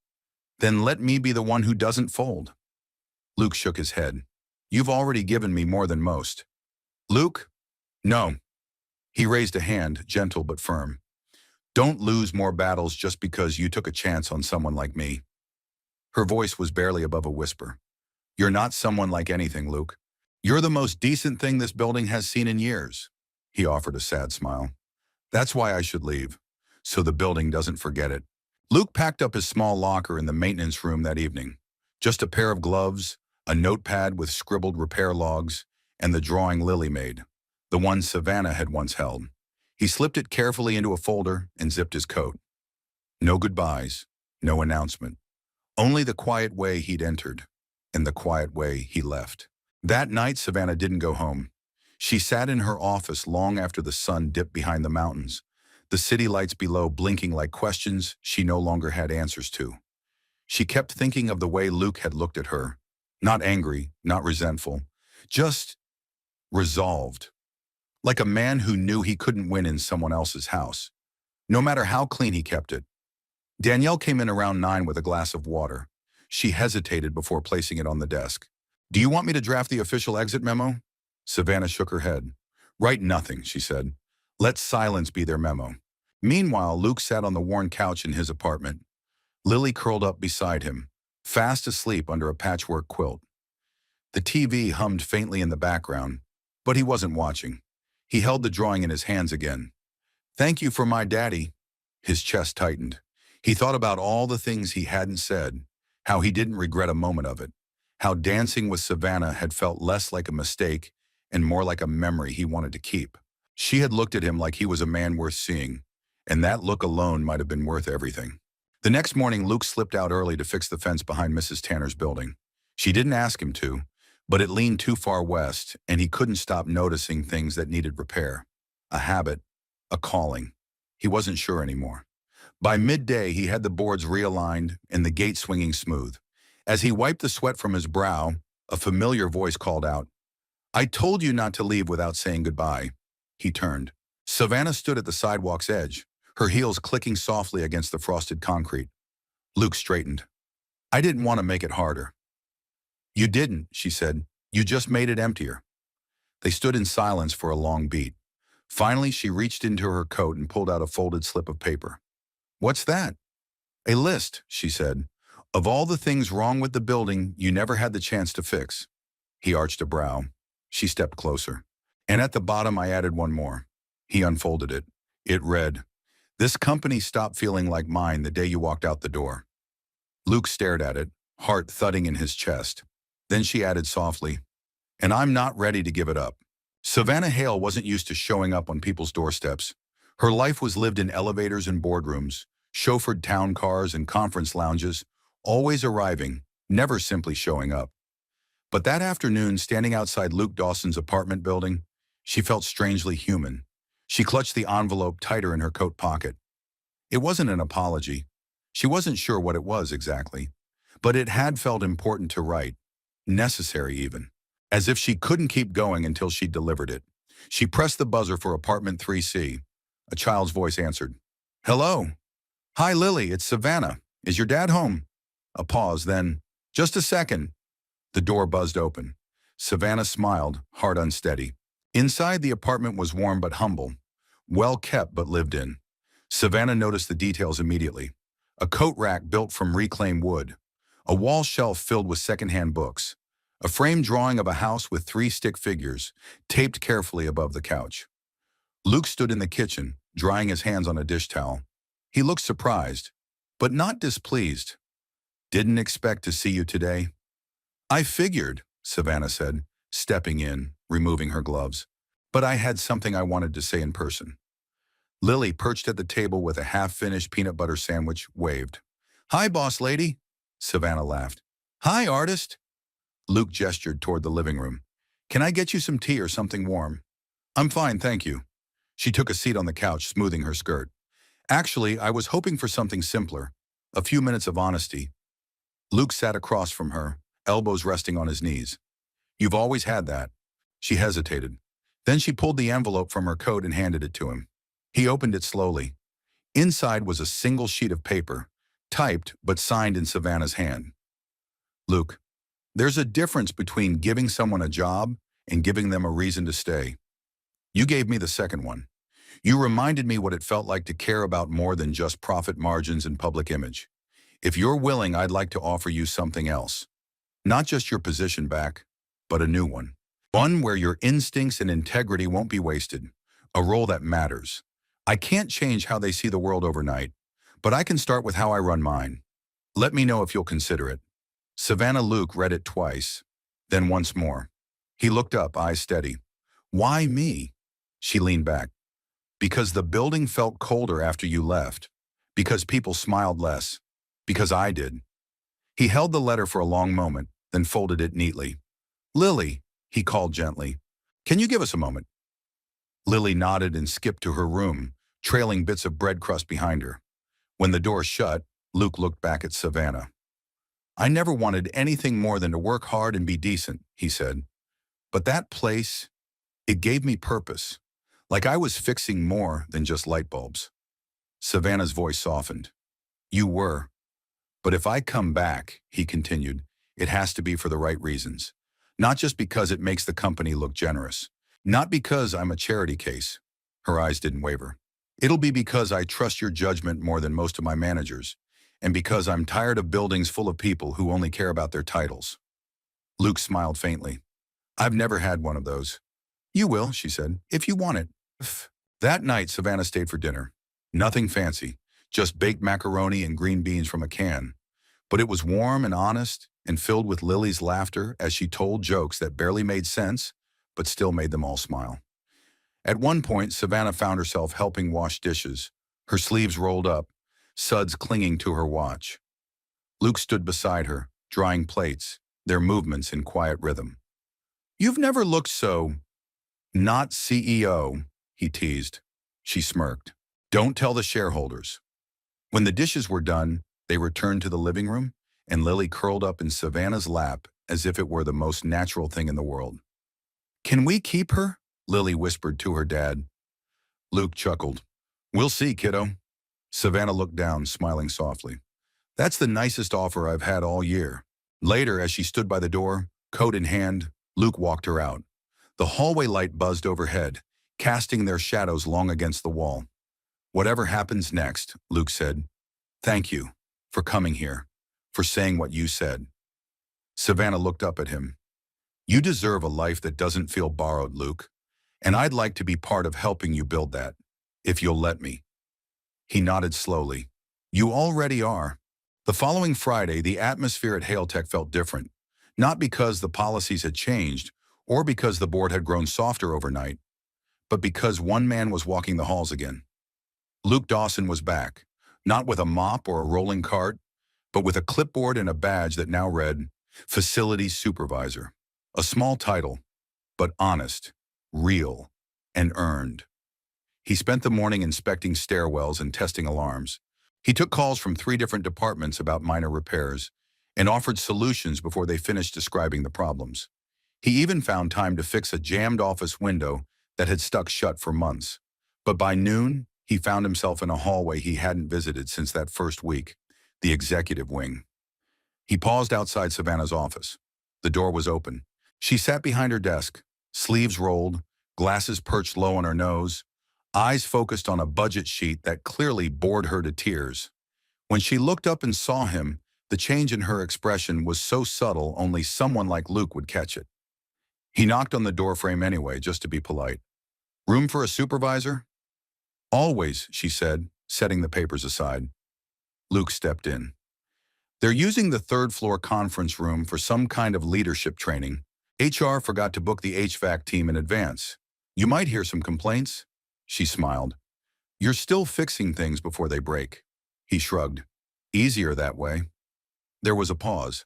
Then let me be the one who doesn't fold. Luke shook his head. You've already given me more than most. Luke? No. He raised a hand, gentle but firm. Don't lose more battles just because you took a chance on someone like me. Her voice was barely above a whisper. You're not someone like anything, Luke. You're the most decent thing this building has seen in years. He offered a sad smile. That's why I should leave, so the building doesn't forget it. Luke packed up his small locker in the maintenance room that evening. Just a pair of gloves, a notepad with scribbled repair logs, and the drawing Lily made, the one Savannah had once held. He slipped it carefully into a folder and zipped his coat. No goodbyes, no announcement. Only the quiet way he'd entered, and the quiet way he left. That night, Savannah didn't go home. She sat in her office long after the sun dipped behind the mountains, the city lights below blinking like questions she no longer had answers to. She kept thinking of the way Luke had looked at her, not angry, not resentful, just resolved, like a man who knew he couldn't win in someone else's house, no matter how clean he kept it. Danielle came in around 9 with a glass of water. She hesitated before placing it on the desk. Do you want me to draft the official exit memo? Savannah shook her head. Write nothing, she said. Let silence be their memo. Meanwhile, Luke sat on the worn couch in his apartment. Lily curled up beside him, fast asleep under a patchwork quilt. The TV hummed faintly in the background, but he wasn't watching. He held the drawing in his hands again. Thank you for my daddy. His chest tightened. He thought about all the things he hadn't said, how he didn't regret a moment of it, how dancing with Savannah had felt less like a mistake and more like a memory he wanted to keep. She had looked at him like he was a man worth seeing, and that look alone might have been worth everything. The next morning, Luke slipped out early to fix the fence behind Mrs. Tanner's building. She didn't ask him to, But it leaned too far west, and he couldn't stop noticing things that needed repair. A habit, a calling. He wasn't sure anymore. By midday, he had the boards realigned and the gate swinging smooth. As he wiped the sweat from his brow, a familiar voice called out, "I told you not to leave without saying goodbye." He turned. Savannah stood at the sidewalk's edge, her heels clicking softly against the frosted concrete. Luke straightened. "I didn't want to make it harder." "You didn't," she said. "You just made it emptier." They stood in silence for a long beat. Finally, she reached into her coat and pulled out a folded slip of paper. "What's that?" "A list," she said, "of all the things wrong with the building you never had the chance to fix." He arched a brow. She stepped closer. "And at the bottom I added one more." He unfolded it. It read, "This company stopped feeling like mine the day you walked out the door." Luke stared at it, heart thudding in his chest. Then she added softly, "And I'm not ready to give it up." Savannah Hale wasn't used to showing up on people's doorsteps. Her life was lived in elevators and boardrooms, chauffeured town cars and conference lounges, always arriving, never simply showing up. But that afternoon, standing outside Luke Dawson's apartment building, she felt strangely human. She clutched the envelope tighter in her coat pocket. It wasn't an apology. She wasn't sure what it was exactly, but it had felt important to write, necessary even, as if she couldn't keep going until she'd delivered it. She pressed the buzzer for apartment 3C. A child's voice answered. "Hello." "Hi, Lily, it's Savannah. Is your dad home?" A pause, then, "Just a second." The door buzzed open. Savannah smiled, heart unsteady. Inside, the apartment was warm but humble, well kept but lived in. Savannah noticed the details immediately. A coat rack built from reclaimed wood, a wall shelf filled with secondhand books, a framed drawing of a house with 3 stick figures, taped carefully above the couch. Luke stood in the kitchen, drying his hands on a dish towel. He looked surprised, but not displeased. "Didn't expect to see you today." "I figured," Savannah said, stepping in, removing her gloves. "But I had something I wanted to say in person." Lily, perched at the table with a half-finished peanut butter sandwich, waved. "Hi, boss lady." Savannah laughed. "Hi, artist." Luke gestured toward the living room. "Can I get you some tea or something warm?" "I'm fine, thank you." She took a seat on the couch, smoothing her skirt. "Actually, I was hoping for something simpler. A few minutes of honesty." Luke sat across from her, elbows resting on his knees. "You've always had that." She hesitated. Then she pulled the envelope from her coat and handed it to him. He opened it slowly. Inside was a single sheet of paper, typed but signed in Savannah's hand. "Luke, there's a difference between giving someone a job and giving them a reason to stay. You gave me the second one. You reminded me what it felt like to care about more than just profit margins and public image. If you're willing, I'd like to offer you something else. Not just your position back, but a new one. One where your instincts and integrity won't be wasted. A role that matters. I can't change how they see the world overnight, but I can start with how I run mine. Let me know if you'll consider it." Savannah Luke read it twice, then once more. He looked up, eyes steady. "Why me?" She leaned back. "Because the building felt colder after you left. Because people smiled less. Because I did." He held the letter for a long moment, then folded it neatly. "Lily," he called gently, "can you give us a moment?" Lily nodded and skipped to her room, trailing bits of bread crust behind her. When the door shut, Luke looked back at Savannah. "I never wanted anything more than to work hard and be decent," he said. "But that place, it gave me purpose. Like I was fixing more than just light bulbs." Savannah's voice softened. "You were. But if I come back," he continued, "it has to be for the right reasons. Not just because it makes the company look generous. Not because I'm a charity case." Her eyes didn't waver. "It'll be because I trust your judgment more than most of my managers, and because I'm tired of buildings full of people who only care about their titles." Luke smiled faintly. "I've never had one of those." "You will," she said, "if you want it." That night, Savannah stayed for dinner. Nothing fancy, just baked macaroni and green beans from a can. But it was warm and honest and filled with Lily's laughter as she told jokes that barely made sense, but still made them all smile. At one point, Savannah found herself helping wash dishes, her sleeves rolled up, suds clinging to her watch. Luke stood beside her, drying plates, their movements in quiet rhythm. You've never looked so not CEO, he teased. She smirked. Don't tell the shareholders. When the dishes were done, they returned to the living room, and Lily curled up in Savannah's lap as if it were the most natural thing in the world. Can we keep her? Lily whispered to her dad. Luke chuckled. We'll see, kiddo. Savannah looked down, smiling softly. That's the nicest offer I've had all year. Later, as she stood by the door, coat in hand, Luke walked her out. The hallway light buzzed overhead, casting their shadows long against the wall. Whatever happens next, Luke said, thank you for coming here, for saying what you said. Savannah looked up at him. You deserve a life that doesn't feel borrowed, Luke, and I'd like to be part of helping you build that, if you'll let me. He nodded slowly. You already are. The following Friday, the atmosphere at Hailtech felt different, not because the policies had changed or because the board had grown softer overnight, but because one man was walking the halls again. Luke Dawson was back, not with a mop or a rolling cart, but with a clipboard and a badge that now read, Facilities Supervisor. A small title, but honest, real, and earned. He spent the morning inspecting stairwells and testing alarms. He took calls from 3 different departments about minor repairs and offered solutions before they finished describing the problems. He even found time to fix a jammed office window that had stuck shut for months. But by noon, he found himself in a hallway he hadn't visited since that first week, the executive wing. He paused outside Savannah's office. The door was open. She sat behind her desk, sleeves rolled, glasses perched low on her nose, eyes focused on a budget sheet that clearly bored her to tears. When she looked up and saw him, the change in her expression was so subtle only someone like Luke would catch it. He knocked on the doorframe anyway, just to be polite. Room for a supervisor? Always, she said, setting the papers aside. Luke stepped in. They're using the 3rd floor conference room for some kind of leadership training. HR forgot to book the HVAC team in advance. You might hear some complaints. She smiled. You're still fixing things before they break. He shrugged. Easier that way. There was a pause.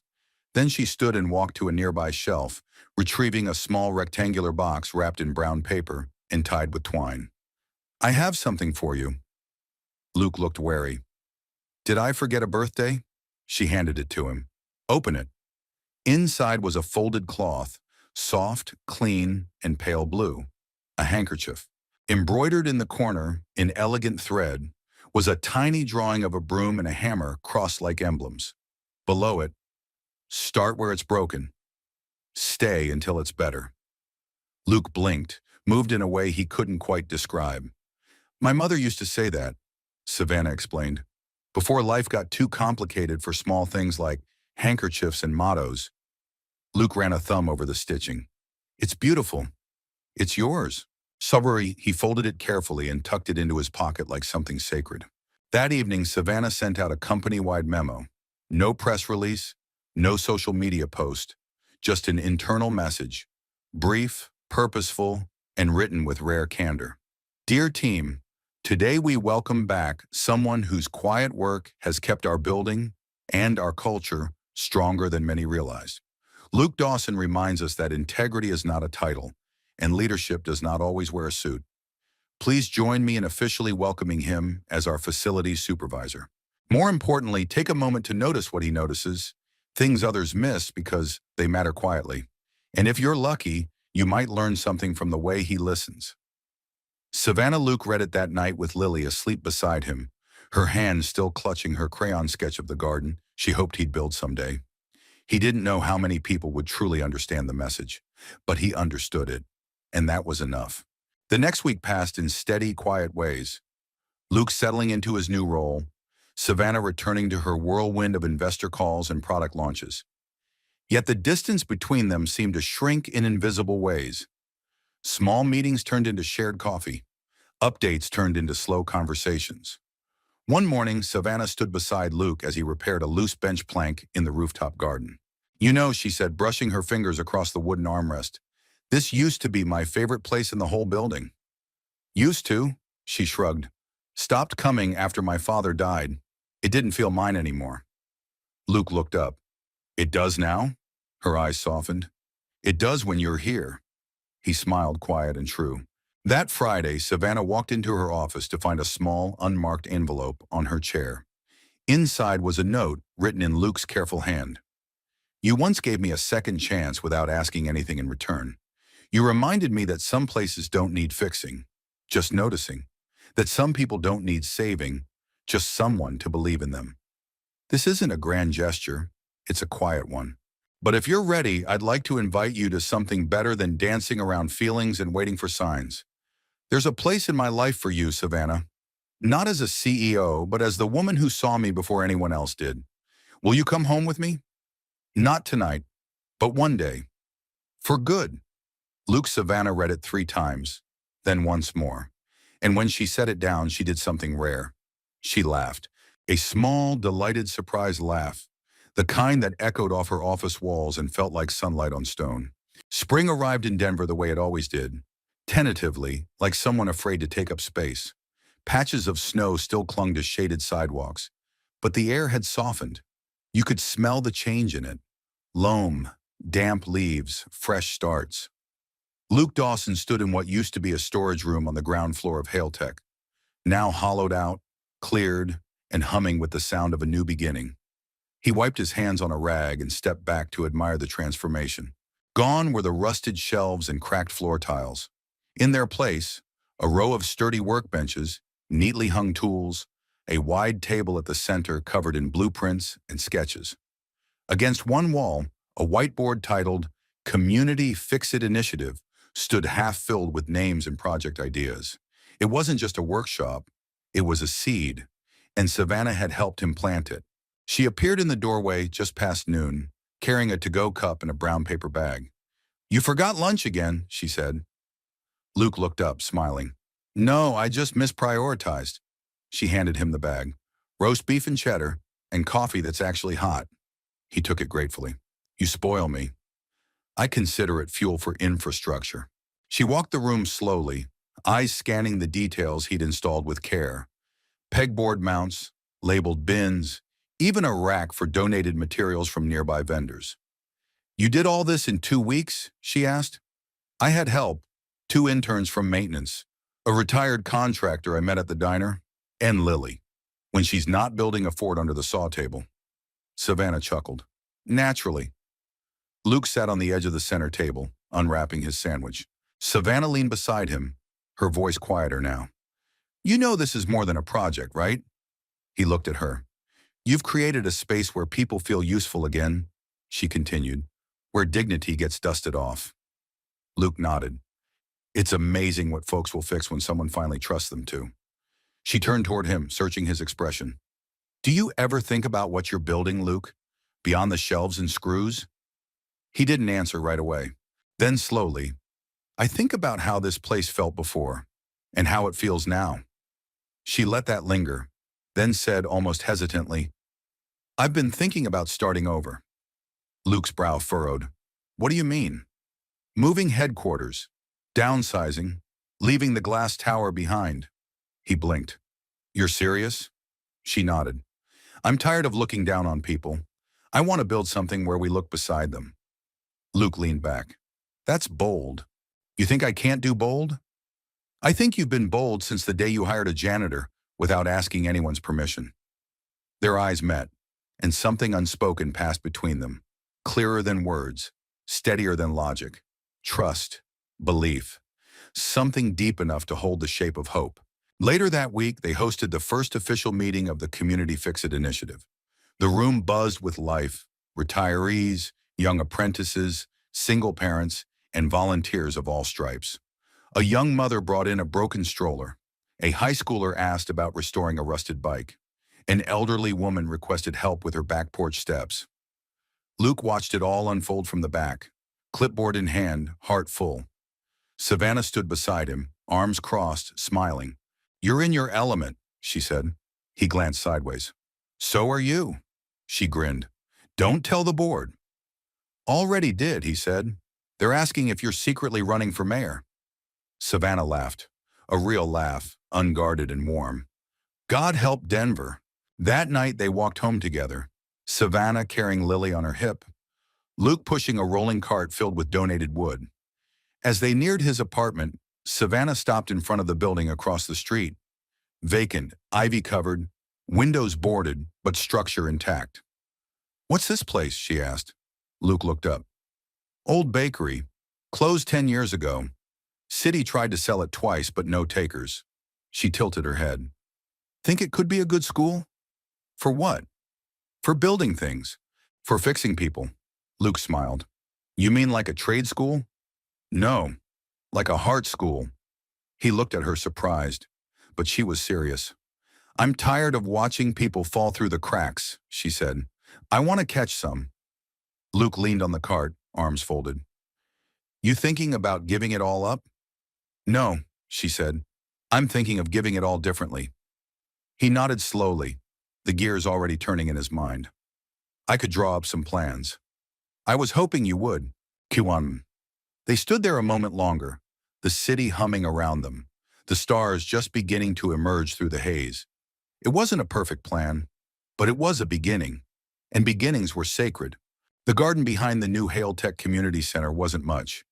Then she stood and walked to a nearby shelf, retrieving a small rectangular box wrapped in brown paper and tied with twine. I have something for you. Luke looked wary. Did I forget a birthday? She handed it to him. Open it. Inside was a folded cloth, soft, clean, and pale blue. A handkerchief. Embroidered in the corner, in elegant thread, was a tiny drawing of a broom and a hammer crossed like emblems. Below it, start where it's broken. Stay until it's better. Luke blinked, moved in a way he couldn't quite describe. My mother used to say that, Savannah explained, before life got too complicated for small things like handkerchiefs and mottos. Luke ran a thumb over the stitching. It's beautiful. It's yours. Sorry, he folded it carefully and tucked it into his pocket like something sacred. That evening, Savannah sent out a company-wide memo. No press release, no social media post, just an internal message. Brief, purposeful, and written with rare candor. Dear team, today we welcome back someone whose quiet work has kept our building and our culture stronger than many realize. Luke Dawson reminds us that integrity is not a title, and leadership does not always wear a suit. Please join me in officially welcoming him as our facilities supervisor. More importantly, take a moment to notice what he notices, things others miss because they matter quietly. And if you're lucky, you might learn something from the way he listens. Savannah Luke read it that night with Lily asleep beside him, her hand still clutching her crayon sketch of the garden she hoped he'd build someday. He didn't know how many people would truly understand the message, but he understood it, and that was enough. The next week passed in steady, quiet ways. Luke settling into his new role, Savannah returning to her whirlwind of investor calls and product launches. Yet the distance between them seemed to shrink in invisible ways. Small meetings turned into shared coffee. Updates turned into slow conversations. One morning, Savannah stood beside Luke as he repaired a loose bench plank in the rooftop garden. You know, she said, brushing her fingers across the wooden armrest, this used to be my favorite place in the whole building. Used to, she shrugged. Stopped coming after my father died. It didn't feel mine anymore. Luke looked up. It does now? Her eyes softened. It does when you're here. He smiled, quiet and true. That Friday, Savannah walked into her office to find a small, unmarked envelope on her chair. Inside was a note written in Luke's careful hand. You once gave me a second chance without asking anything in return. You reminded me that some places don't need fixing, just noticing. That some people don't need saving, just someone to believe in them. This isn't a grand gesture, it's a quiet one. But if you're ready, I'd like to invite you to something better than dancing around feelings and waiting for signs. There's a place in my life for you, Savannah. Not as a CEO, but as the woman who saw me before anyone else did. Will you come home with me? Not tonight, but one day. For good. Luke Savannah read it 3 times, then once more. And when she set it down, she did something rare. She laughed. A small, delighted, surprised laugh. The kind that echoed off her office walls and felt like sunlight on stone. Spring arrived in Denver the way it always did. Tentatively, like someone afraid to take up space. Patches of snow still clung to shaded sidewalks. But the air had softened. You could smell the change in it. Loam, damp leaves, fresh starts. Luke Dawson stood in what used to be a storage room on the ground floor of Hailtech, now hollowed out, cleared, and humming with the sound of a new beginning. He wiped his hands on a rag and stepped back to admire the transformation. Gone were the rusted shelves and cracked floor tiles. In their place, a row of sturdy workbenches, neatly hung tools, a wide table at the center covered in blueprints and sketches. Against one wall, a whiteboard titled Community Fix-It Initiative stood half-filled with names and project ideas. It wasn't just a workshop, it was a seed, and Savannah had helped him plant it. She appeared in the doorway just past noon, carrying a to-go cup and a brown paper bag. You forgot lunch again, she said. Luke looked up, smiling. No, I just misprioritized. She handed him the bag. Roast beef and cheddar, and coffee that's actually hot. He took it gratefully. You spoil me. I consider it fuel for infrastructure. She walked the room slowly, eyes scanning the details he'd installed with care. Pegboard mounts, labeled bins, even a rack for donated materials from nearby vendors. You did all this in 2 weeks? She asked. I had help, 2 interns from maintenance, a retired contractor I met at the diner, and Lily, when she's not building a fort under the saw table. Savannah chuckled. Naturally. Luke sat on the edge of the center table, unwrapping his sandwich. Savannah leaned beside him, her voice quieter now. You know this is more than a project, right? He looked at her. You've created a space where people feel useful again, she continued, where dignity gets dusted off. Luke nodded. It's amazing what folks will fix when someone finally trusts them to. She turned toward him, searching his expression. Do you ever think about what you're building, Luke? Beyond the shelves and screws? He didn't answer right away. Then slowly, I think about how this place felt before, and how it feels now. She let that linger, then said almost hesitantly, I've been thinking about starting over. Luke's brow furrowed. What do you mean? Moving headquarters, downsizing, leaving the glass tower behind. He blinked. You're serious? She nodded. I'm tired of looking down on people. I want to build something where we look beside them. Luke leaned back. That's bold. You think I can't do bold? I think you've been bold since the day you hired a janitor without asking anyone's permission. Their eyes met, and something unspoken passed between them, clearer than words, steadier than logic. Trust, belief, something deep enough to hold the shape of hope. Later that week, they hosted the first official meeting of the Community Fix-It Initiative. The room buzzed with life, retirees, young apprentices, single parents, and volunteers of all stripes. A young mother brought in a broken stroller. A high schooler asked about restoring a rusted bike. An elderly woman requested help with her back porch steps. Luke watched it all unfold from the back, clipboard in hand, heart full. Savannah stood beside him, arms crossed, smiling. You're in your element, she said. He glanced sideways. So are you, she grinned. Don't tell the board. Already did, he said. They're asking if you're secretly running for mayor. Savannah laughed, a real laugh, unguarded and warm. God help Denver. That night they walked home together, Savannah carrying Lily on her hip, Luke pushing a rolling cart filled with donated wood. As they neared his apartment, Savannah stopped in front of the building across the street. Vacant, ivy-covered, windows boarded, but structure intact. "What's this place?" she asked. Luke looked up. "Old bakery. Closed 10 years ago. City tried to sell it twice, but no takers." She tilted her head. "Think it could be a good school?" "For what?" "For building things. For fixing people." Luke smiled. "You mean like a trade school?" "No, like a heart school." He looked at her surprised, but she was serious. "I'm tired of watching people fall through the cracks," she said. "I want to catch some." Luke leaned on the cart, arms folded. "You thinking about giving it all up?" "No," she said. "I'm thinking of giving it all differently." He nodded slowly, the gears already turning in his mind. "I could draw up some plans." "I was hoping you would." Kiwan. They stood there a moment longer, the city humming around them, the stars just beginning to emerge through the haze. It wasn't a perfect plan, but it was a beginning, and beginnings were sacred. The garden behind the new Hale Tech Community Center wasn't much.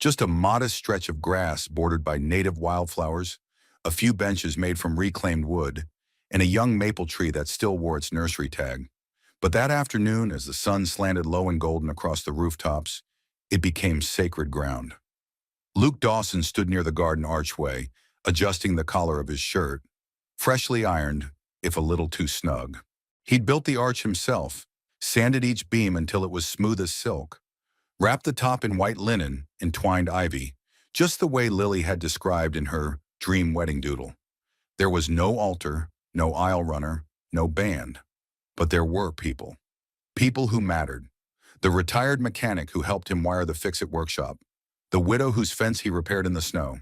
Just a modest stretch of grass bordered by native wildflowers, a few benches made from reclaimed wood, and a young maple tree that still wore its nursery tag. But that afternoon, as the sun slanted low and golden across the rooftops, it became sacred ground. Luke Dawson stood near the garden archway, adjusting the collar of his shirt, freshly ironed, if a little too snug. He'd built the arch himself, sanded each beam until it was smooth as silk, wrapped the top in white linen and twined ivy, just the way Lily had described in her dream wedding doodle. There was no altar, no aisle runner, no band. But there were people. People who mattered. The retired mechanic who helped him wire the fix-it workshop. The widow whose fence he repaired in the snow.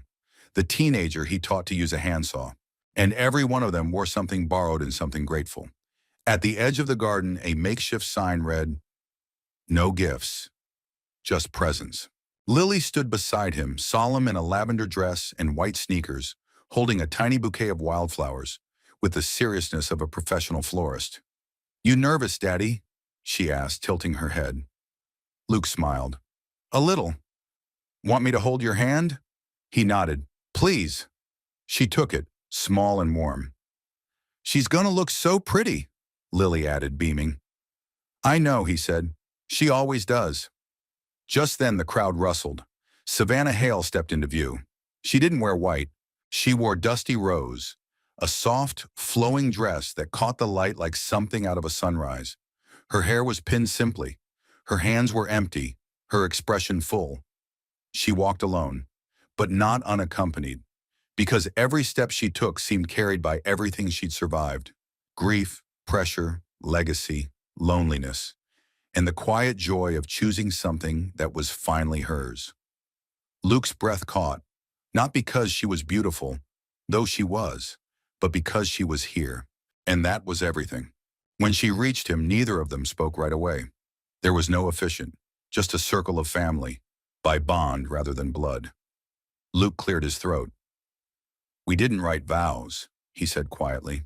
The teenager he taught to use a handsaw. And every one of them wore something borrowed and something grateful. At the edge of the garden, a makeshift sign read, "No gifts, just presents." Lily stood beside him, solemn in a lavender dress and white sneakers, holding a tiny bouquet of wildflowers, with the seriousness of a professional florist. "You nervous, Daddy?" she asked, tilting her head. Luke smiled. "A little." "Want me to hold your hand?" He nodded. "Please." She took it, small and warm. "She's gonna look so pretty," Lily added, beaming. "I know," he said. "She always does." Just then the crowd rustled. Savannah Hale stepped into view. She didn't wear white. She wore dusty rose, a soft, flowing dress that caught the light like something out of a sunrise. Her hair was pinned simply. Her hands were empty, her expression full. She walked alone, but not unaccompanied, because every step she took seemed carried by everything she'd survived. Grief, pressure, legacy, loneliness, and the quiet joy of choosing something that was finally hers. Luke's breath caught, not because she was beautiful, though she was, but because she was here. And that was everything. When she reached him, neither of them spoke right away. There was no officiant, just a circle of family, by bond rather than blood. Luke cleared his throat. "We didn't write vows," he said quietly.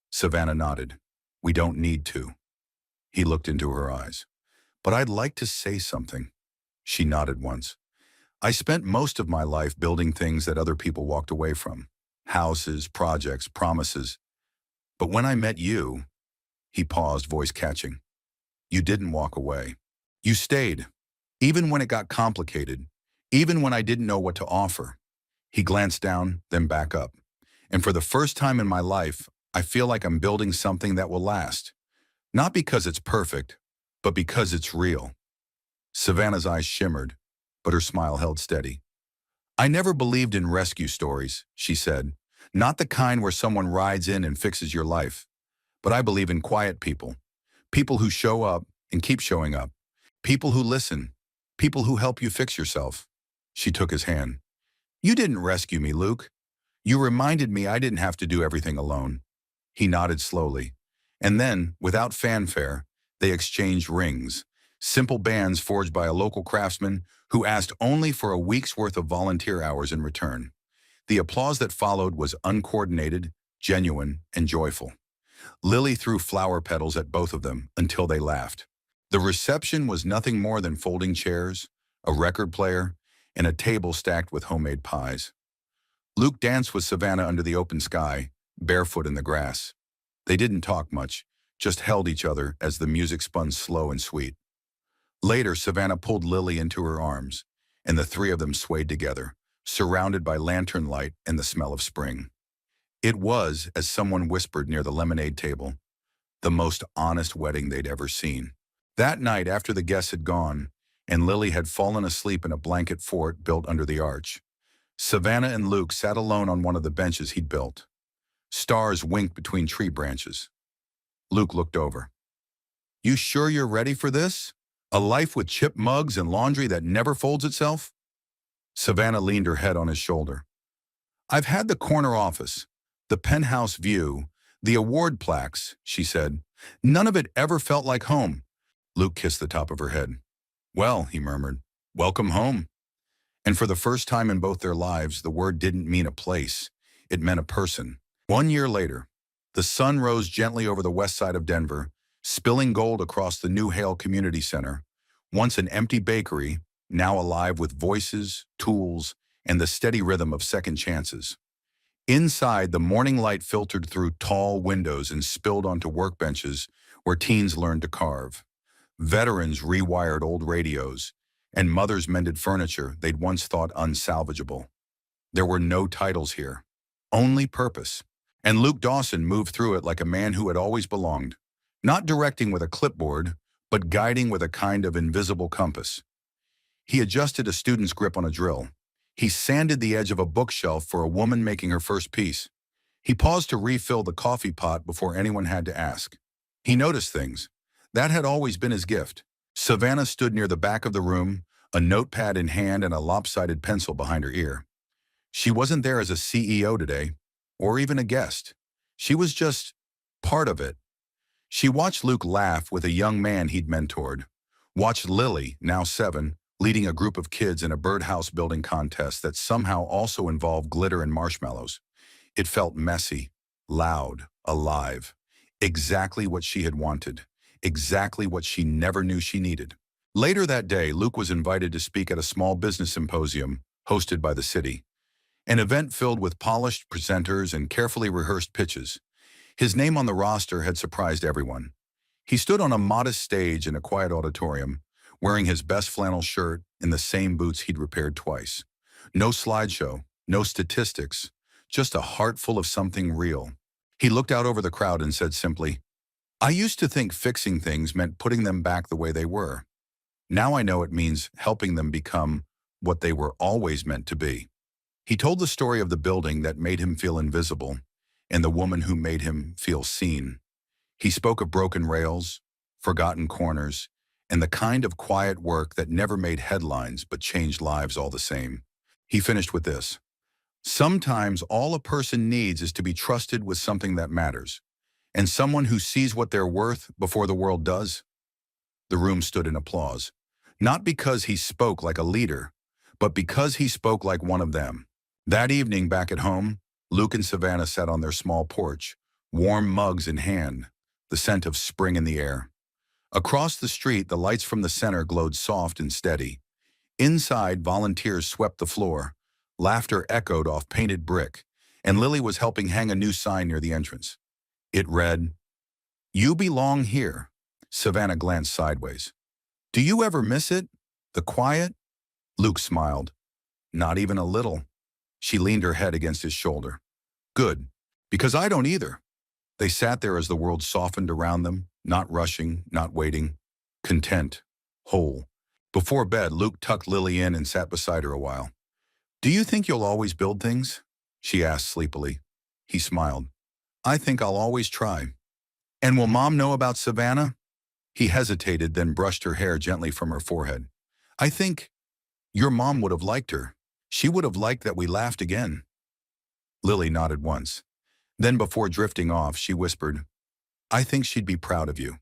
Savannah nodded. "We don't need to." He looked into her eyes. "But I'd like to say something." She nodded once. "I spent most of my life building things that other people walked away from. Houses, projects, promises. But when I met you," he paused, voice catching, "you didn't walk away. You stayed, even when it got complicated, even when I didn't know what to offer." He glanced down, then back up. "And for the first time in my life, I feel like I'm building something that will last. Not because it's perfect, but because it's real." Savannah's eyes shimmered, but her smile held steady. "I never believed in rescue stories," she said. "Not the kind where someone rides in and fixes your life. But I believe in quiet people. People who show up and keep showing up. People who listen. People who help you fix yourself." She took his hand. "You didn't rescue me, Luke. You reminded me I didn't have to do everything alone." He nodded slowly. And then, without fanfare, they exchanged rings. Simple bands forged by a local craftsman who asked only for a week's worth of volunteer hours in return. The applause that followed was uncoordinated, genuine, and joyful. Lily threw flower petals at both of them until they laughed. The reception was nothing more than folding chairs, a record player, and a table stacked with homemade pies. Luke danced with Savannah under the open sky, barefoot in the grass. They didn't talk much, just held each other as the music spun slow and sweet. Later, Savannah pulled Lily into her arms, and the three of them swayed together, surrounded by lantern light and the smell of spring. It was, as someone whispered near the lemonade table, the most honest wedding they'd ever seen. That night, after the guests had gone, and Lily had fallen asleep in a blanket fort built under the arch, Savannah and Luke sat alone on one of the benches he'd built. Stars winked between tree branches. Luke looked over. "You sure you're ready for this? A life with chipped mugs and laundry that never folds itself?" Savannah leaned her head on his shoulder. "I've had the corner office, the penthouse view, the award plaques," she said. "None of it ever felt like home." Luke kissed the top of her head. "Well," he murmured, "welcome home." And for the first time in both their lives, the word didn't mean a place. It meant a person. 1 year later, the sun rose gently over the west side of Denver, spilling gold across the New Hale Community Center, once an empty bakery, now alive with voices, tools, and the steady rhythm of second chances. Inside, the morning light filtered through tall windows and spilled onto workbenches where teens learned to carve. Veterans rewired old radios, and mothers mended furniture they'd once thought unsalvageable. There were no titles here, only purpose. And Luke Dawson moved through it like a man who had always belonged, not directing with a clipboard, but guiding with a kind of invisible compass. He adjusted a student's grip on a drill. He sanded the edge of a bookshelf for a woman making her first piece. He paused to refill the coffee pot before anyone had to ask. He noticed things. That had always been his gift. Savannah stood near the back of the room, a notepad in hand and a lopsided pencil behind her ear. She wasn't there as a CEO today, or even a guest. She was just part of it. She watched Luke laugh with a young man he'd mentored, watched Lily, now 7, leading a group of kids in a birdhouse building contest that somehow also involved glitter and marshmallows. It felt messy, loud, alive. Exactly what she had wanted. Exactly what she never knew she needed. Later that day, Luke was invited to speak at a small business symposium hosted by the city, an event filled with polished presenters and carefully rehearsed pitches. His name on the roster had surprised everyone. He stood on a modest stage in a quiet auditorium, wearing his best flannel shirt and the same boots he'd repaired twice. No slideshow, no statistics, just a heart full of something real. He looked out over the crowd and said simply, "I used to think fixing things meant putting them back the way they were. Now I know it means helping them become what they were always meant to be." He told the story of the building that made him feel invisible and the woman who made him feel seen. He spoke of broken rails, forgotten corners, and the kind of quiet work that never made headlines but changed lives all the same. He finished with this: "Sometimes all a person needs is to be trusted with something that matters, and someone who sees what they're worth before the world does." The room stood in applause, not because he spoke like a leader, but because he spoke like one of them. That evening back at home, Luke and Savannah sat on their small porch, warm mugs in hand, the scent of spring in the air. Across the street, the lights from the center glowed soft and steady. Inside, volunteers swept the floor. Laughter echoed off painted brick, and Lily was helping hang a new sign near the entrance. It read, "You belong here." Savannah glanced sideways. "Do you ever miss it? The quiet?" Luke smiled. "Not even a little." She leaned her head against his shoulder. "Good, because I don't either." They sat there as the world softened around them, not rushing, not waiting, content, whole. Before bed, Luke tucked Lily in and sat beside her a while. "Do you think you'll always build things?" she asked sleepily. He smiled. "I think I'll always try." "And will Mom know about Savannah?" He hesitated, then brushed her hair gently from her forehead. "I think your mom would have liked her. She would have liked that we laughed again." Lily nodded once. Then before drifting off, she whispered, "I think she'd be proud of you."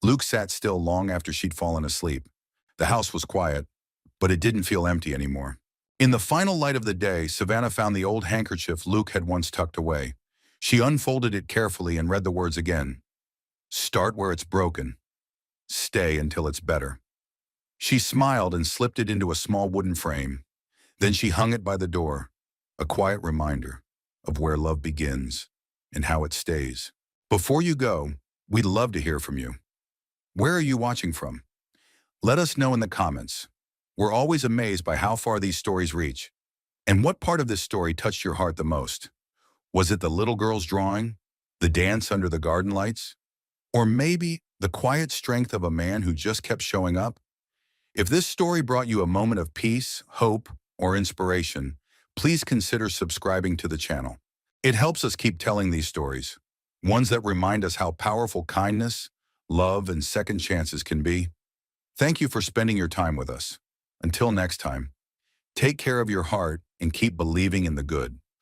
Luke sat still long after she'd fallen asleep. The house was quiet, but it didn't feel empty anymore. In the final light of the day, Savannah found the old handkerchief Luke had once tucked away. She unfolded it carefully and read the words again. "Start where it's broken. stay until it's better. She smiled and slipped it into a small wooden frame. Then she hung it by the door, a quiet reminder of where love begins and how it stays. Before you go, we'd love to hear from you. Where are you watching from? Let us know in the comments. We're always amazed by how far these stories reach. And what part of this story touched your heart the most? Was it the little girl's drawing, the dance under the garden lights, or maybe the quiet strength of a man who just kept showing up? If this story brought you a moment of peace, hope, or inspiration, please consider subscribing to the channel. It helps us keep telling these stories, ones that remind us how powerful kindness, love, and second chances can be. Thank you for spending your time with us. Until next time, take care of your heart and keep believing in the good.